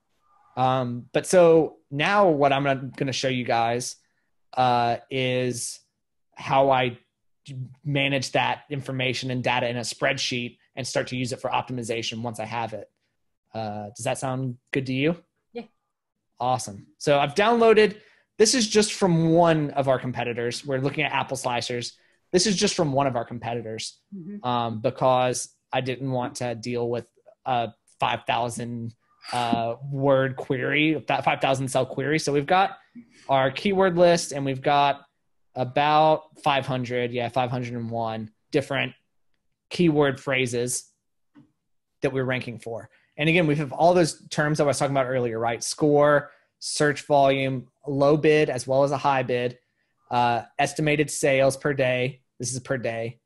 But so now what I'm going to show you guys is how I manage that information and data in a spreadsheet and start to use it for optimization once I have it. Does that sound good to you? Yeah. Awesome. So I've downloaded, this is just from one of our competitors. We're looking at apple slicers. This is just from one of our competitors, mm-hmm. Because I didn't want to deal with a 5,000 word query, that 5,000 cell query. So we've got our keyword list and we've got about 501 different keyword phrases that we're ranking for. And again, we have all those terms that I was talking about earlier, right? Score, search volume, low bid, as well as a high bid, estimated sales per day. This is per day.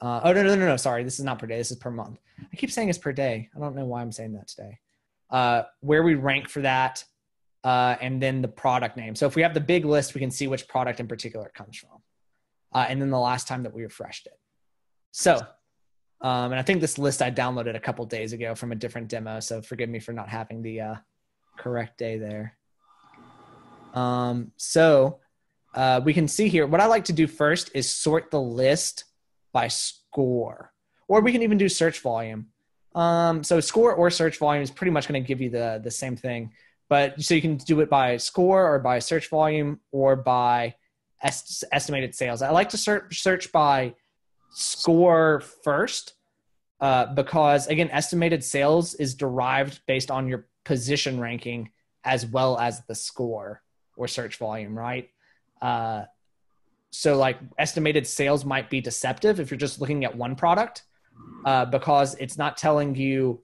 No. Sorry. This is not per day. This is per month. I keep saying it's per day. I don't know why I'm saying that today. Where we rank for that, and then the product name. So if we have the big list, we can see which product in particular it comes from. And then the last time that we refreshed it. So, and I think this list I downloaded a couple days ago from a different demo. So forgive me for not having the correct day there. So we can see here, what I like to do first is sort the list by score, or we can even do search volume. So score or search volume is pretty much going to give you the same thing. But so you can do it by score or by search volume or by estimated sales. I like to search by score first because, again, estimated sales is derived based on your position ranking as well as the score or search volume, right? So like estimated sales might be deceptive if you're just looking at one product because it's not telling you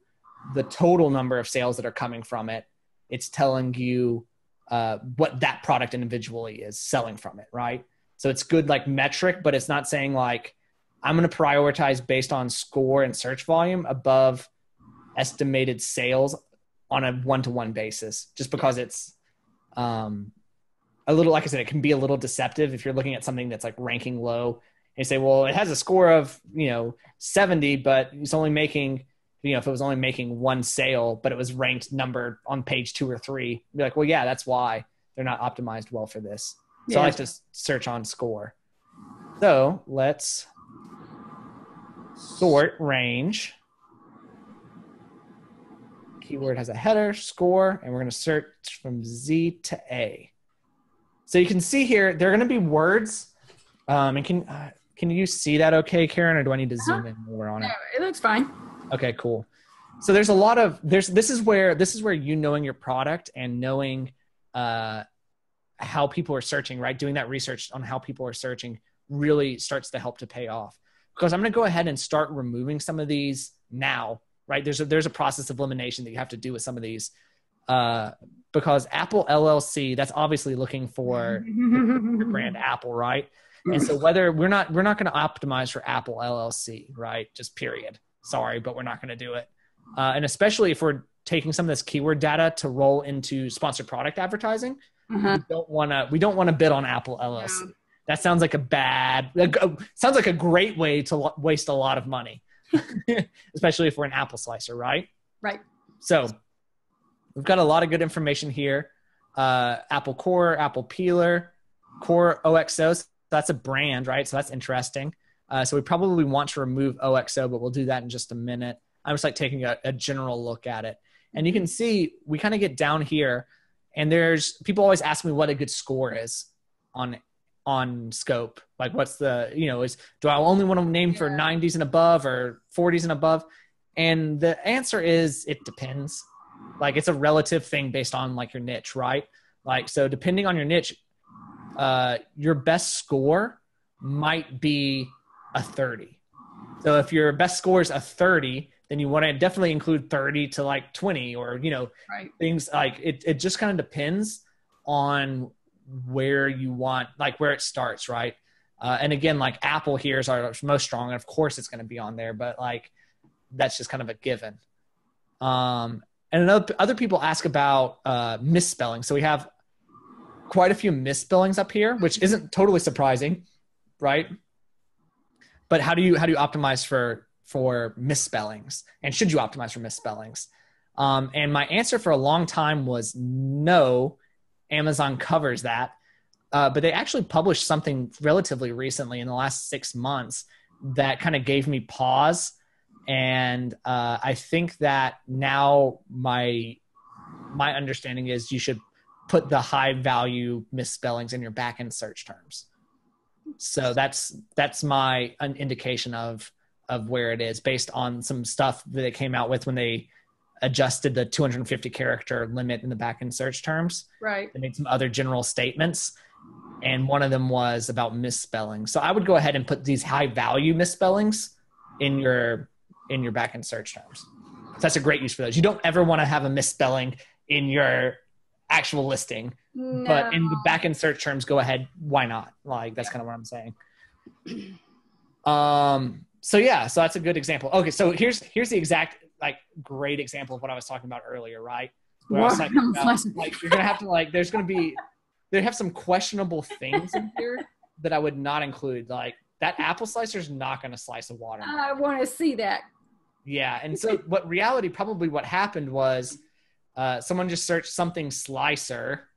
the total number of sales that are coming from it. It's telling you what that product individually is selling from it, right? So it's good like metric, but it's not saying like, I'm going to prioritize based on score and search volume above estimated sales on a one-to-one basis, just because it's a little, like I said, it can be a little deceptive if you're looking at something that's like ranking low and you say, well, it has a score of, 70, but it's only making, if it was only making one sale, but it was ranked number on page 2 or 3, be like, well, yeah, that's why they're not optimized well for this. So I like to search on score. So let's sort range. Keyword has a header, score, and we're going to search from Z to A. So you can see here, there are going to be words. And can you see that okay, Karen, or do I need to zoom in more on it? No, it looks fine. Okay, cool. So there's a lot of, this is where you knowing your product and knowing how people are searching, right? Doing that research on how people are searching really starts to help to pay off. Because I'm going to go ahead and start removing some of these now, right? There's a process of elimination that you have to do with some of these. Because Apple LLC, that's obviously looking for the brand Apple, right? And so whether we're not going to optimize for Apple LLC, right? Just period. Sorry, but we're not going to do it. And especially if we're taking some of this keyword data to roll into sponsored product advertising, we don't want to bid on Apple LLC. that sounds like sounds like a great way to waste a lot of money, especially if we're an apple slicer, right? Right. So we've got a lot of good information here. Apple core, apple peeler, core OXO. So that's a brand, right? So that's interesting. So we probably want to remove OXO, but we'll do that in just a minute. I'm just like taking a general look at it. And you can see we kind of get down here, and there's people always ask me what a good score is on Scope. Like what's the, do I only want to name for 90s and above or 40s and above? And the answer is it depends. Like it's a relative thing based on like your niche, right? Like, so depending on your niche, your best score might be a 30. So if your best score is a 30, then you want to definitely include 30 to like 20 or, right. Things like it just kind of depends on where you want, like where it starts. Right. And again, like Apple here is our most strong. And of course it's going to be on there, but like, that's just kind of a given. And other people ask about misspelling. So we have quite a few misspellings up here, which isn't totally surprising, right? But how do you optimize for misspellings? And should you optimize for misspellings? And my answer for a long time was no. Amazon covers that. But they actually published something relatively recently in the last 6 months that kind of gave me pause. And I think that now my understanding is you should put the high value misspellings in your backend search terms. So that's my indication of where it is based on some stuff that they came out with when they adjusted the 250 character limit in the backend search terms. Right. They made some other general statements, and one of them was about misspelling. So I would go ahead and put these high value misspellings in your backend search terms. So that's a great use for those. You don't ever want to have a misspelling in your actual listing, no. But in the backend search terms, go ahead. Why not? Like that's kind of what I'm saying. So that's a good example. Okay. So here's the exact, like great example of what I was talking about earlier, right? Where I was talking about, like, you're going to have to like, they have some questionable things in here that I would not include. Like that apple slicer is not going to slice a watermelon. I want to see that. Yeah. And so what happened was someone just searched something slicer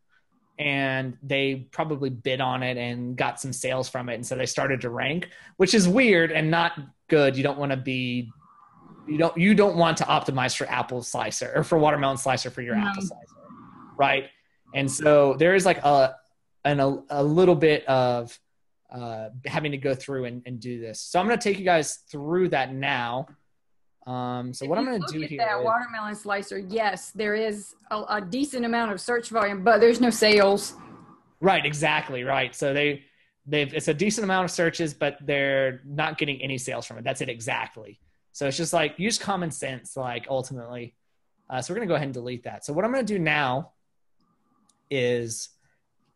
and they probably bid on it and got some sales from it. And so they started to rank, which is weird and not good. You don't want to optimize for apple slicer or for watermelon slicer for your apple slicer. Right. And so there is like a little bit of having to go through and do this. So I'm going to take you guys through that now. So what I'm going to do here that watermelon slicer, yes, there is a decent amount of search volume, but there's no sales. Right. Exactly. Right. So it's a decent amount of searches, but they're not getting any sales from it. That's it. Exactly. So it's just like use common sense, like ultimately. So we're going to go ahead and delete that. So what I'm going to do now is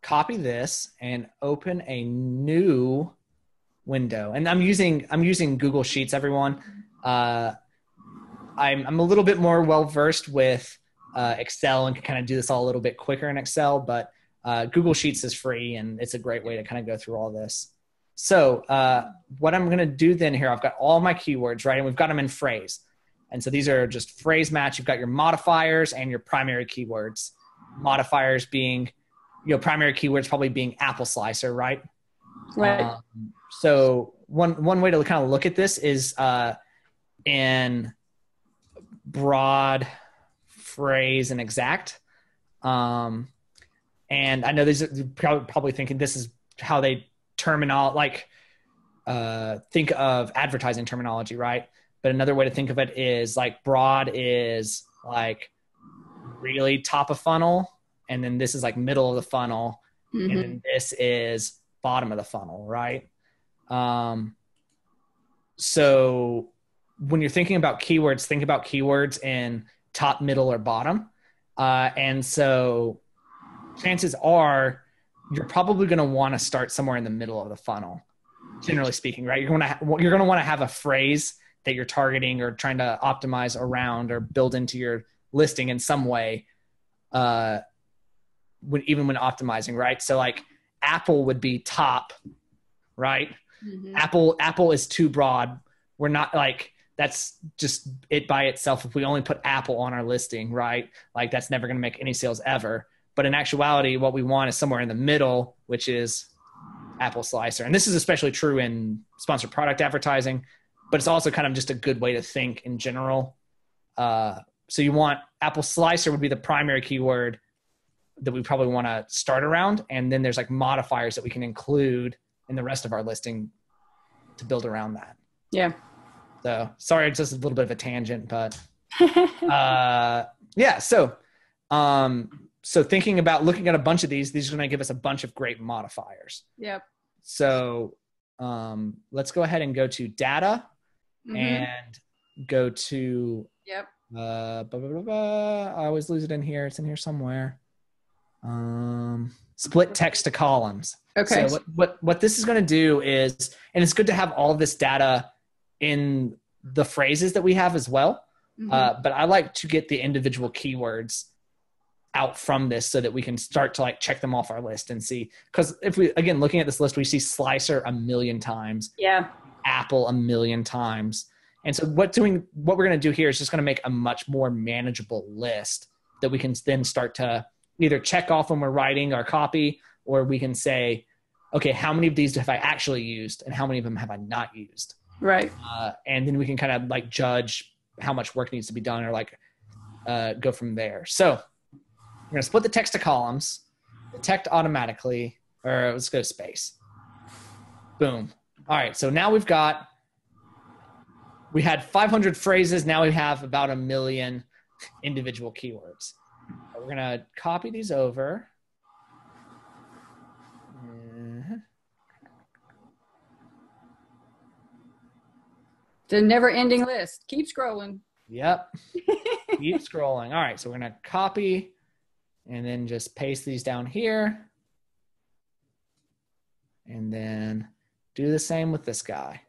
copy this and open a new window. And I'm using Google Sheets, everyone. I'm a little bit more well-versed with Excel and can kind of do this all a little bit quicker in Excel, but Google Sheets is free and it's a great way to kind of go through all this. So what I'm going to do then here, I've got all my keywords, right? And we've got them in phrase. And so these are just phrase match. You've got your modifiers and your primary keywords. Modifiers being, primary keywords probably being apple slicer, right? Right. So one way to kind of look at this is in broad, phrase, and exact. And I know these are probably thinking this is how they think of advertising terminology, right? But another way to think of it is like broad is like really top of funnel, and then this is like middle of the funnel, and then this is bottom of the funnel, right? So when you're thinking about keywords, think about keywords in top, middle, or bottom. And so chances are you're probably going to want to start somewhere in the middle of the funnel, generally speaking, right? You're going to want to have a phrase that you're targeting or trying to optimize around or build into your listing in some way, even when optimizing, right? So like Apple would be top right? Mm-hmm. Apple is too broad. We're not like, that's just it by itself. If we only put Apple on our listing, right? Like that's never going to make any sales ever. But in actuality, what we want is somewhere in the middle, which is Apple Slicer. And this is especially true in sponsored product advertising, but it's also kind of just a good way to think in general. So you want Apple Slicer would be the primary keyword that we probably want to start around. And then there's like modifiers that we can include in the rest of our listing to build around that. Yeah. So sorry, it's just a little bit of a tangent, but yeah. So thinking about looking at a bunch of these are going to give us a bunch of great modifiers. Yep. So let's go ahead and go to data and go to, yep. I always lose it in here. It's in here somewhere. Split text to columns. Okay. So what this is going to do is, and it's good to have all of this data in the phrases that we have as well. But I like to get the individual keywords out from this so that we can start to like check them off our list and see, because if we, again, looking at this list, we see Slicer 1 million times. Yeah. Apple 1 million times. And so what we're going to do here is just going to make a much more manageable list that we can then start to either check off when we're writing our copy, or we can say, okay, how many of these have I actually used and how many of them have I not used? Right. And then we can kind of like judge how much work needs to be done or like go from there. So we're going to split the text to columns, detect automatically, or let's go to space. Boom. All right. So now we had 500 phrases. Now we have about 1 million individual keywords. We're going to copy these over. The never-ending list. Keep scrolling. Yep. Keep scrolling. All right. So we're going to copy and then just paste these down here. And then do the same with this guy.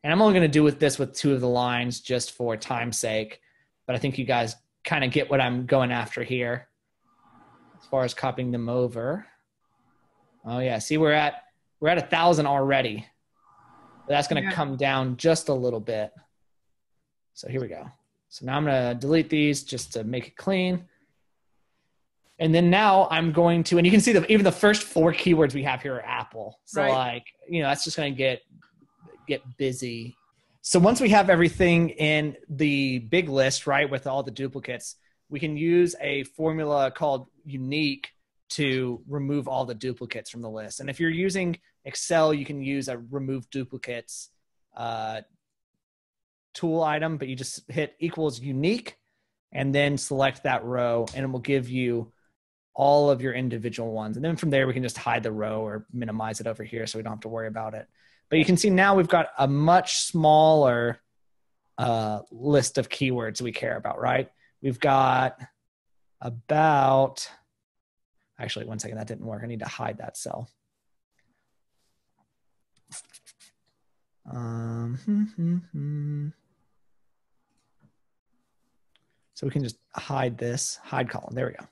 And I'm only going to do this with 2 of the lines just for time's sake. But I think you guys kind of get what I'm going after here as far as copying them over. Oh yeah. See, we're at 1,000 already. That's going to come down just a little bit. So here we go. So now I'm going to delete these just to make it clean. And then now I'm going to, and you can see that even the first 4 keywords we have here are Apple. So like, that's just going to get busy. So once we have everything in the big list, right, with all the duplicates, we can use a formula called unique to remove all the duplicates from the list. And if you're using Excel, you can use a remove duplicates tool item, but you just hit equals unique and then select that row and it will give you all of your individual ones. And then from there, we can just hide the row or minimize it over here so we don't have to worry about it. But you can see now we've got a much smaller list of keywords we care about, right? We've got about, actually, one second, that didn't work. I need to hide that cell. So we can just hide this, hide column. There we go.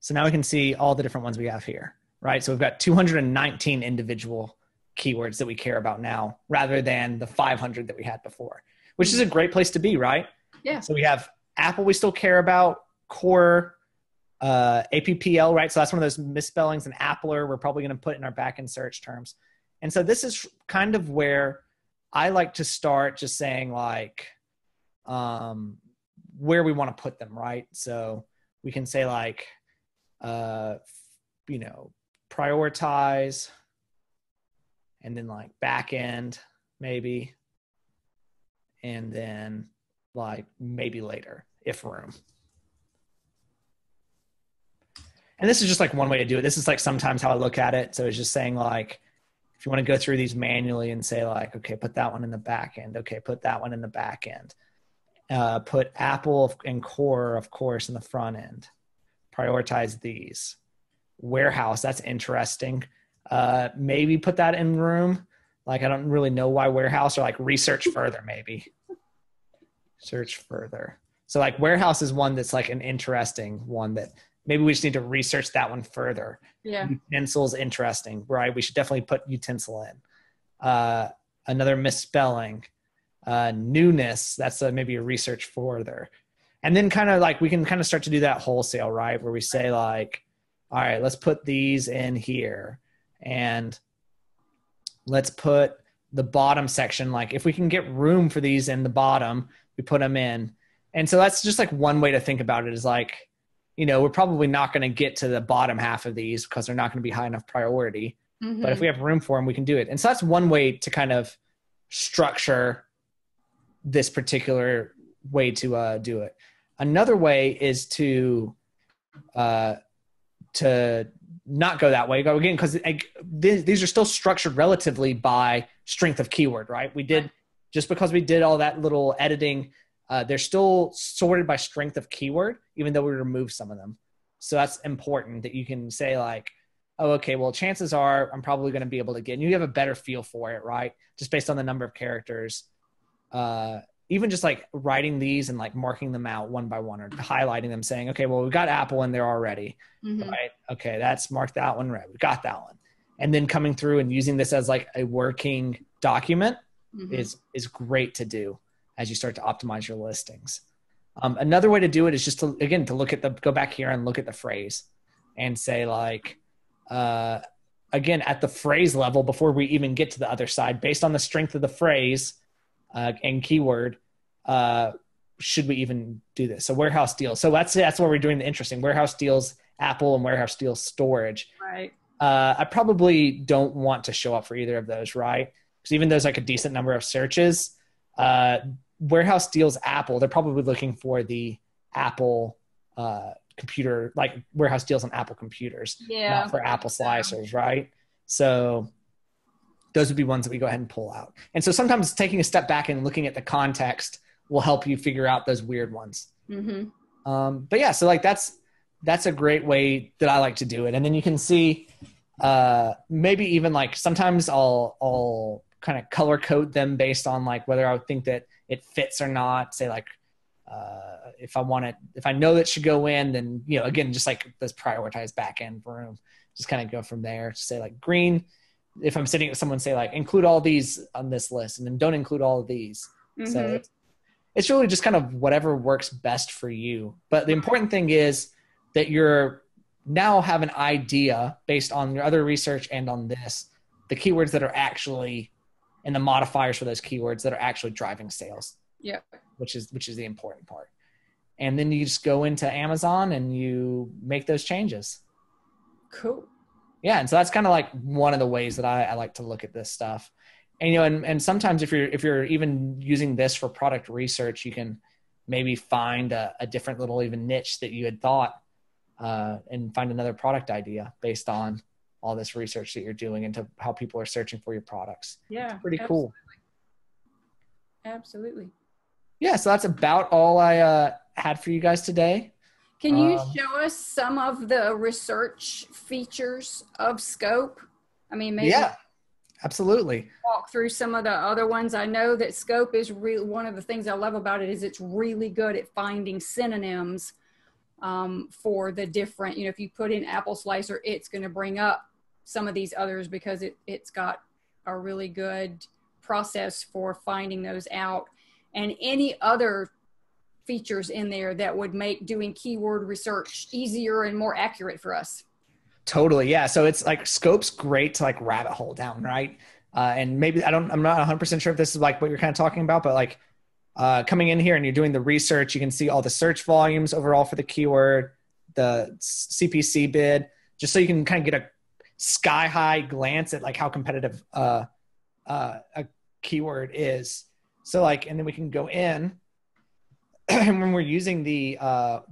So now we can see all the different ones we have here, right? So we've got 219 individual keywords that we care about now rather than the 500 that we had before, which is a great place to be, right? Yeah. So we have Apple we still care about, core, APPL, right? So that's one of those misspellings, and Appler we're probably going to put in our back-end search terms. And so this is kind of where I like to start just saying like where we want to put them, right? So we can say like, prioritize and then like back end maybe, and then like maybe later if room. And this is just like one way to do it. This is like sometimes how I look at it. So it's just saying like, if you want to go through these manually and say like, okay, put that one in the back end. Okay, put that one in the back end. Put Apple and core, of course, in the front end. Prioritize these. Warehouse, that's interesting. Maybe put that in room. Like, I don't really know why warehouse, or like research further, maybe. Search further. So like warehouse is one that's like an interesting one that maybe we just need to research that one further. Yeah. Utensils, interesting, right? We should definitely put utensil in. another misspelling, newness. That's maybe a research further. And then kind of like we can kind of start to do that wholesale, right? Where we say like, all right, let's put these in here, and let's put the bottom section. Like if we can get room for these in the bottom, we put them in. And so that's just like one way to think about it is like, we're probably not going to get to the bottom half of these because they're not going to be high enough priority. Mm-hmm. But if we have room for them, we can do it. And so that's one way to kind of structure this particular way to do it. Another way is to not go that way. Go again, because these are still structured relatively by strength of keyword, right? Just because we did all that little editing, they're still sorted by strength of keyword, even though we removed some of them. So that's important that you can say like, oh, okay, well, chances are I'm probably going to be able to get, and you have a better feel for it, right? Just based on the number of characters. Even just like writing these and like marking them out one by one or highlighting them saying, okay, well, we've got Apple in there already, right? Okay, that's marked that one red. We got that one. And then coming through and using this as like a working document is great to do as you start to optimize your listings. Another way to do it is just to look at go back here and look at the phrase and say like, again, at the phrase level, before we even get to the other side, based on the strength of the phrase, and keyword, should we even do this? So warehouse deals. So that's where we're doing the interesting warehouse deals, Apple, and warehouse deals storage. Right. I probably don't want to show up for either of those, right? Because even though there's like a decent number of searches, warehouse deals, Apple, they're probably looking for the Apple computer, like warehouse deals on Apple computers, not for Apple slicers, right? So those would be ones that we go ahead and pull out. And so sometimes taking a step back and looking at the context will help you figure out those weird ones. But yeah, so like that's a great way that I like to do it. And then you can see maybe even like sometimes I'll kind of color code them based on like whether I would think that it fits or not. Say like if I know that should go in, then again, just like this prioritized back end room, just kind of go from there. Say like green. If I'm sitting with someone, say like include all these on this list and then don't include all of these. So it's really just kind of whatever works best for you. But the important thing is that you're now have an idea based on your other research and on this, the keywords that are actually, and the modifiers for those keywords that are actually driving sales. Yeah. Which is the important part. And then you just go into Amazon and you make those changes. Cool. Yeah. And so that's kind of like one of the ways that I like to look at this stuff. And, and sometimes if you're even using this for product research, you can maybe find a different little even niche that you had thought, and find another product idea based on all this research that you're doing into how people are searching for your products. Yeah. It's pretty cool. Absolutely. Yeah. So that's about all I had for you guys today. Can you show us some of the research features of Scope? I mean, maybe absolutely. Walk through some of the other ones. I know that Scope is really one of the things I love about it is it's really good at finding synonyms for the different, if you put in Apple Slicer, it's going to bring up some of these others because it's got a really good process for finding those out. And any other features in there that would make doing keyword research easier and more accurate for us. Totally. Yeah. So it's like Scope's great to like rabbit hole down, right? And maybe I'm not 100% sure if this is like what you're kind of talking about, but like coming in here and you're doing the research, you can see all the search volumes overall for the keyword, the CPC bid, just so you can kind of get a sky high glance at like how competitive a keyword is. So like, and then we can go in and when we're using the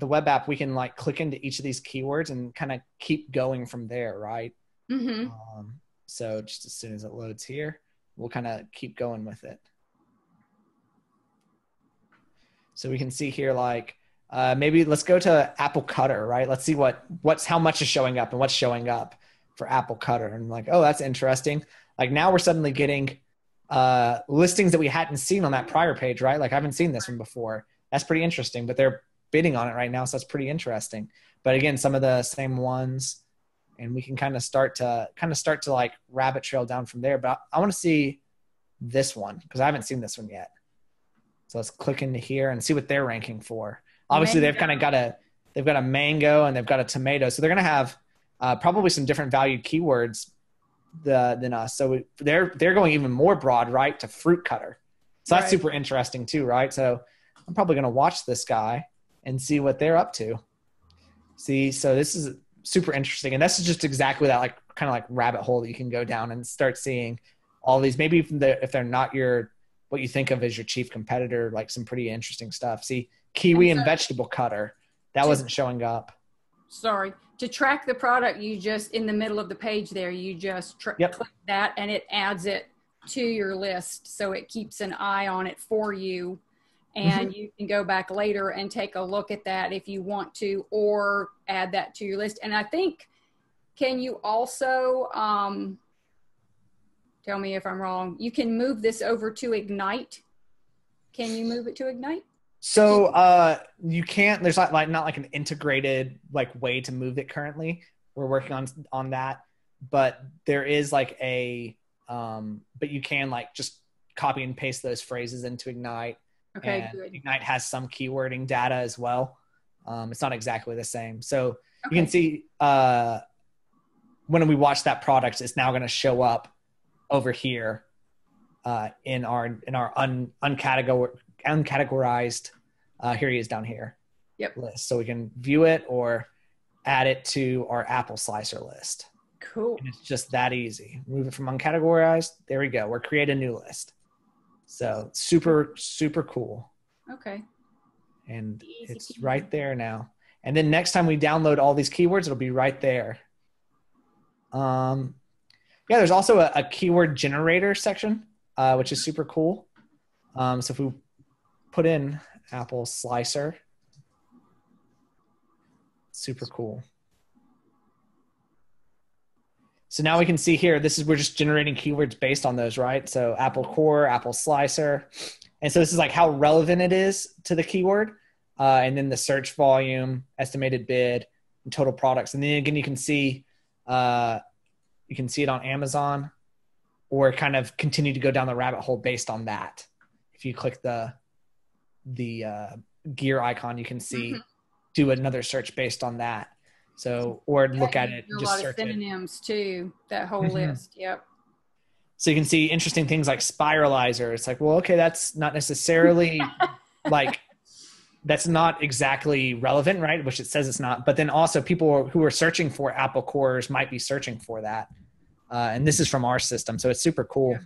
web app, we can like click into each of these keywords and kind of keep going from there. Right. So just as soon as it loads here, we'll kind of keep going with it. So we can see here, like, maybe let's go to Apple Cutter, right? Let's see how much is showing up and what's showing up for Apple Cutter. And like, oh, that's interesting. Like now we're suddenly getting listings that we hadn't seen on that prior page, right? Like I haven't seen this one before. That's pretty interesting, but they're bidding on it right now. So that's pretty interesting. But again, some of the same ones and we can kind of start to like rabbit trail down from there. But I want to see this one because I haven't seen this one yet. So let's click into here and see what they're ranking for. Obviously, Mango. they've got a mango and they've got a tomato, so they're going to have probably some different valued keywords than us. So they're going even more broad, right, to fruit cutter. So that's super interesting too, right? So I'm probably going to watch this guy and see what they're up to. See, so this is super interesting, and this is just exactly that, like kind of like rabbit hole that you can go down and start seeing all these. Maybe if they're not what you think of as your chief competitor, like some pretty interesting stuff. See, kiwi and vegetable cutter, that wasn't showing up. Sorry. To track the product, you just, in the middle of the page there, you just click that and it adds it to your list. So it keeps an eye on it for you. And you can go back later and take a look at that if you want to, or add that to your list. And I think, can you also, tell me if I'm wrong, you can move this over to Ignite. Can you move it to Ignite? So you can't, there's not like an integrated like way to move it currently. We're working on that, but there is like but you can like just copy and paste those phrases into Ignite. Okay, and good. Ignite has some keywording data as well. It's not exactly the same. So you can see when we watch that product, it's now going to show up over here in our uncategorized, here he is down here, list. So we can view it or add it to our apple slicer list. Cool. And it's just that easy. Move it from uncategorized. There we go. We're creating a new list. So super, super cool. Okay. And it's right there now. And then next time we download all these keywords, it'll be right there. Yeah, there's also a keyword generator section, which is super cool. So if we put in apple slicer, super cool. So now we can see here, we're just generating keywords based on those, right? So apple core, apple slicer. And so this is like how relevant it is to the keyword. And then the search volume, estimated bid, and total products. And then again, you can see it on Amazon, or kind of continue to go down the rabbit hole based on that. If you click the gear icon, you can see, do another search based on that. So, or look at it, just search it. A lot of synonyms too, that whole list. Yep. So you can see interesting things like spiralizer. It's like, well, okay, that's not necessarily like, that's not exactly relevant, right? Which it says it's not. But then also people who are searching for apple cores might be searching for that. And this is from our system. So it's super cool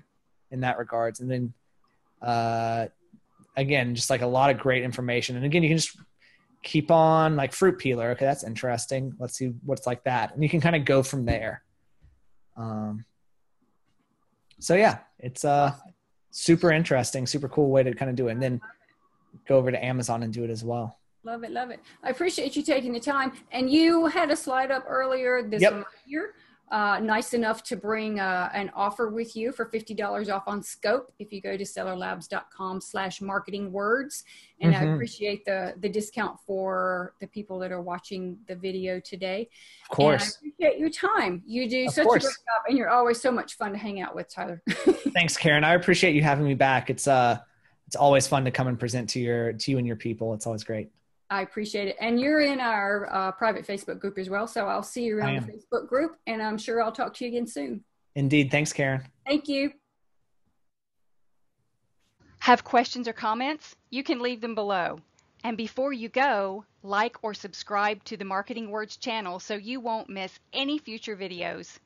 in that regards. And then, again, just like a lot of great information. And again, you can just keep on like fruit peeler. Okay, that's interesting. Let's see what's like that. And you can kind of go from there. So yeah, it's super interesting, super cool way to kind of do it. And then go over to Amazon and do it as well. Love it, love it. I appreciate you taking the time. And you had a slide up earlier this one right here. Nice enough to bring an offer with you for $50 off on Scope if you go to cellarlabs.com/marketingwords. And I appreciate the discount for the people that are watching the video today. Of course. And I appreciate your time. You do such a great job, and you're always so much fun to hang out with, Tyler. Thanks, Karen. I appreciate you having me back. It's always fun to come and present to you and your people. It's always great. I appreciate it. And you're in our private Facebook group as well. So I'll see you around the Facebook group, and I'm sure I'll talk to you again soon. Indeed. Thanks, Karen. Thank you. Have questions or comments? You can leave them below. And before you go, like or subscribe to the Marketing Words channel so you won't miss any future videos.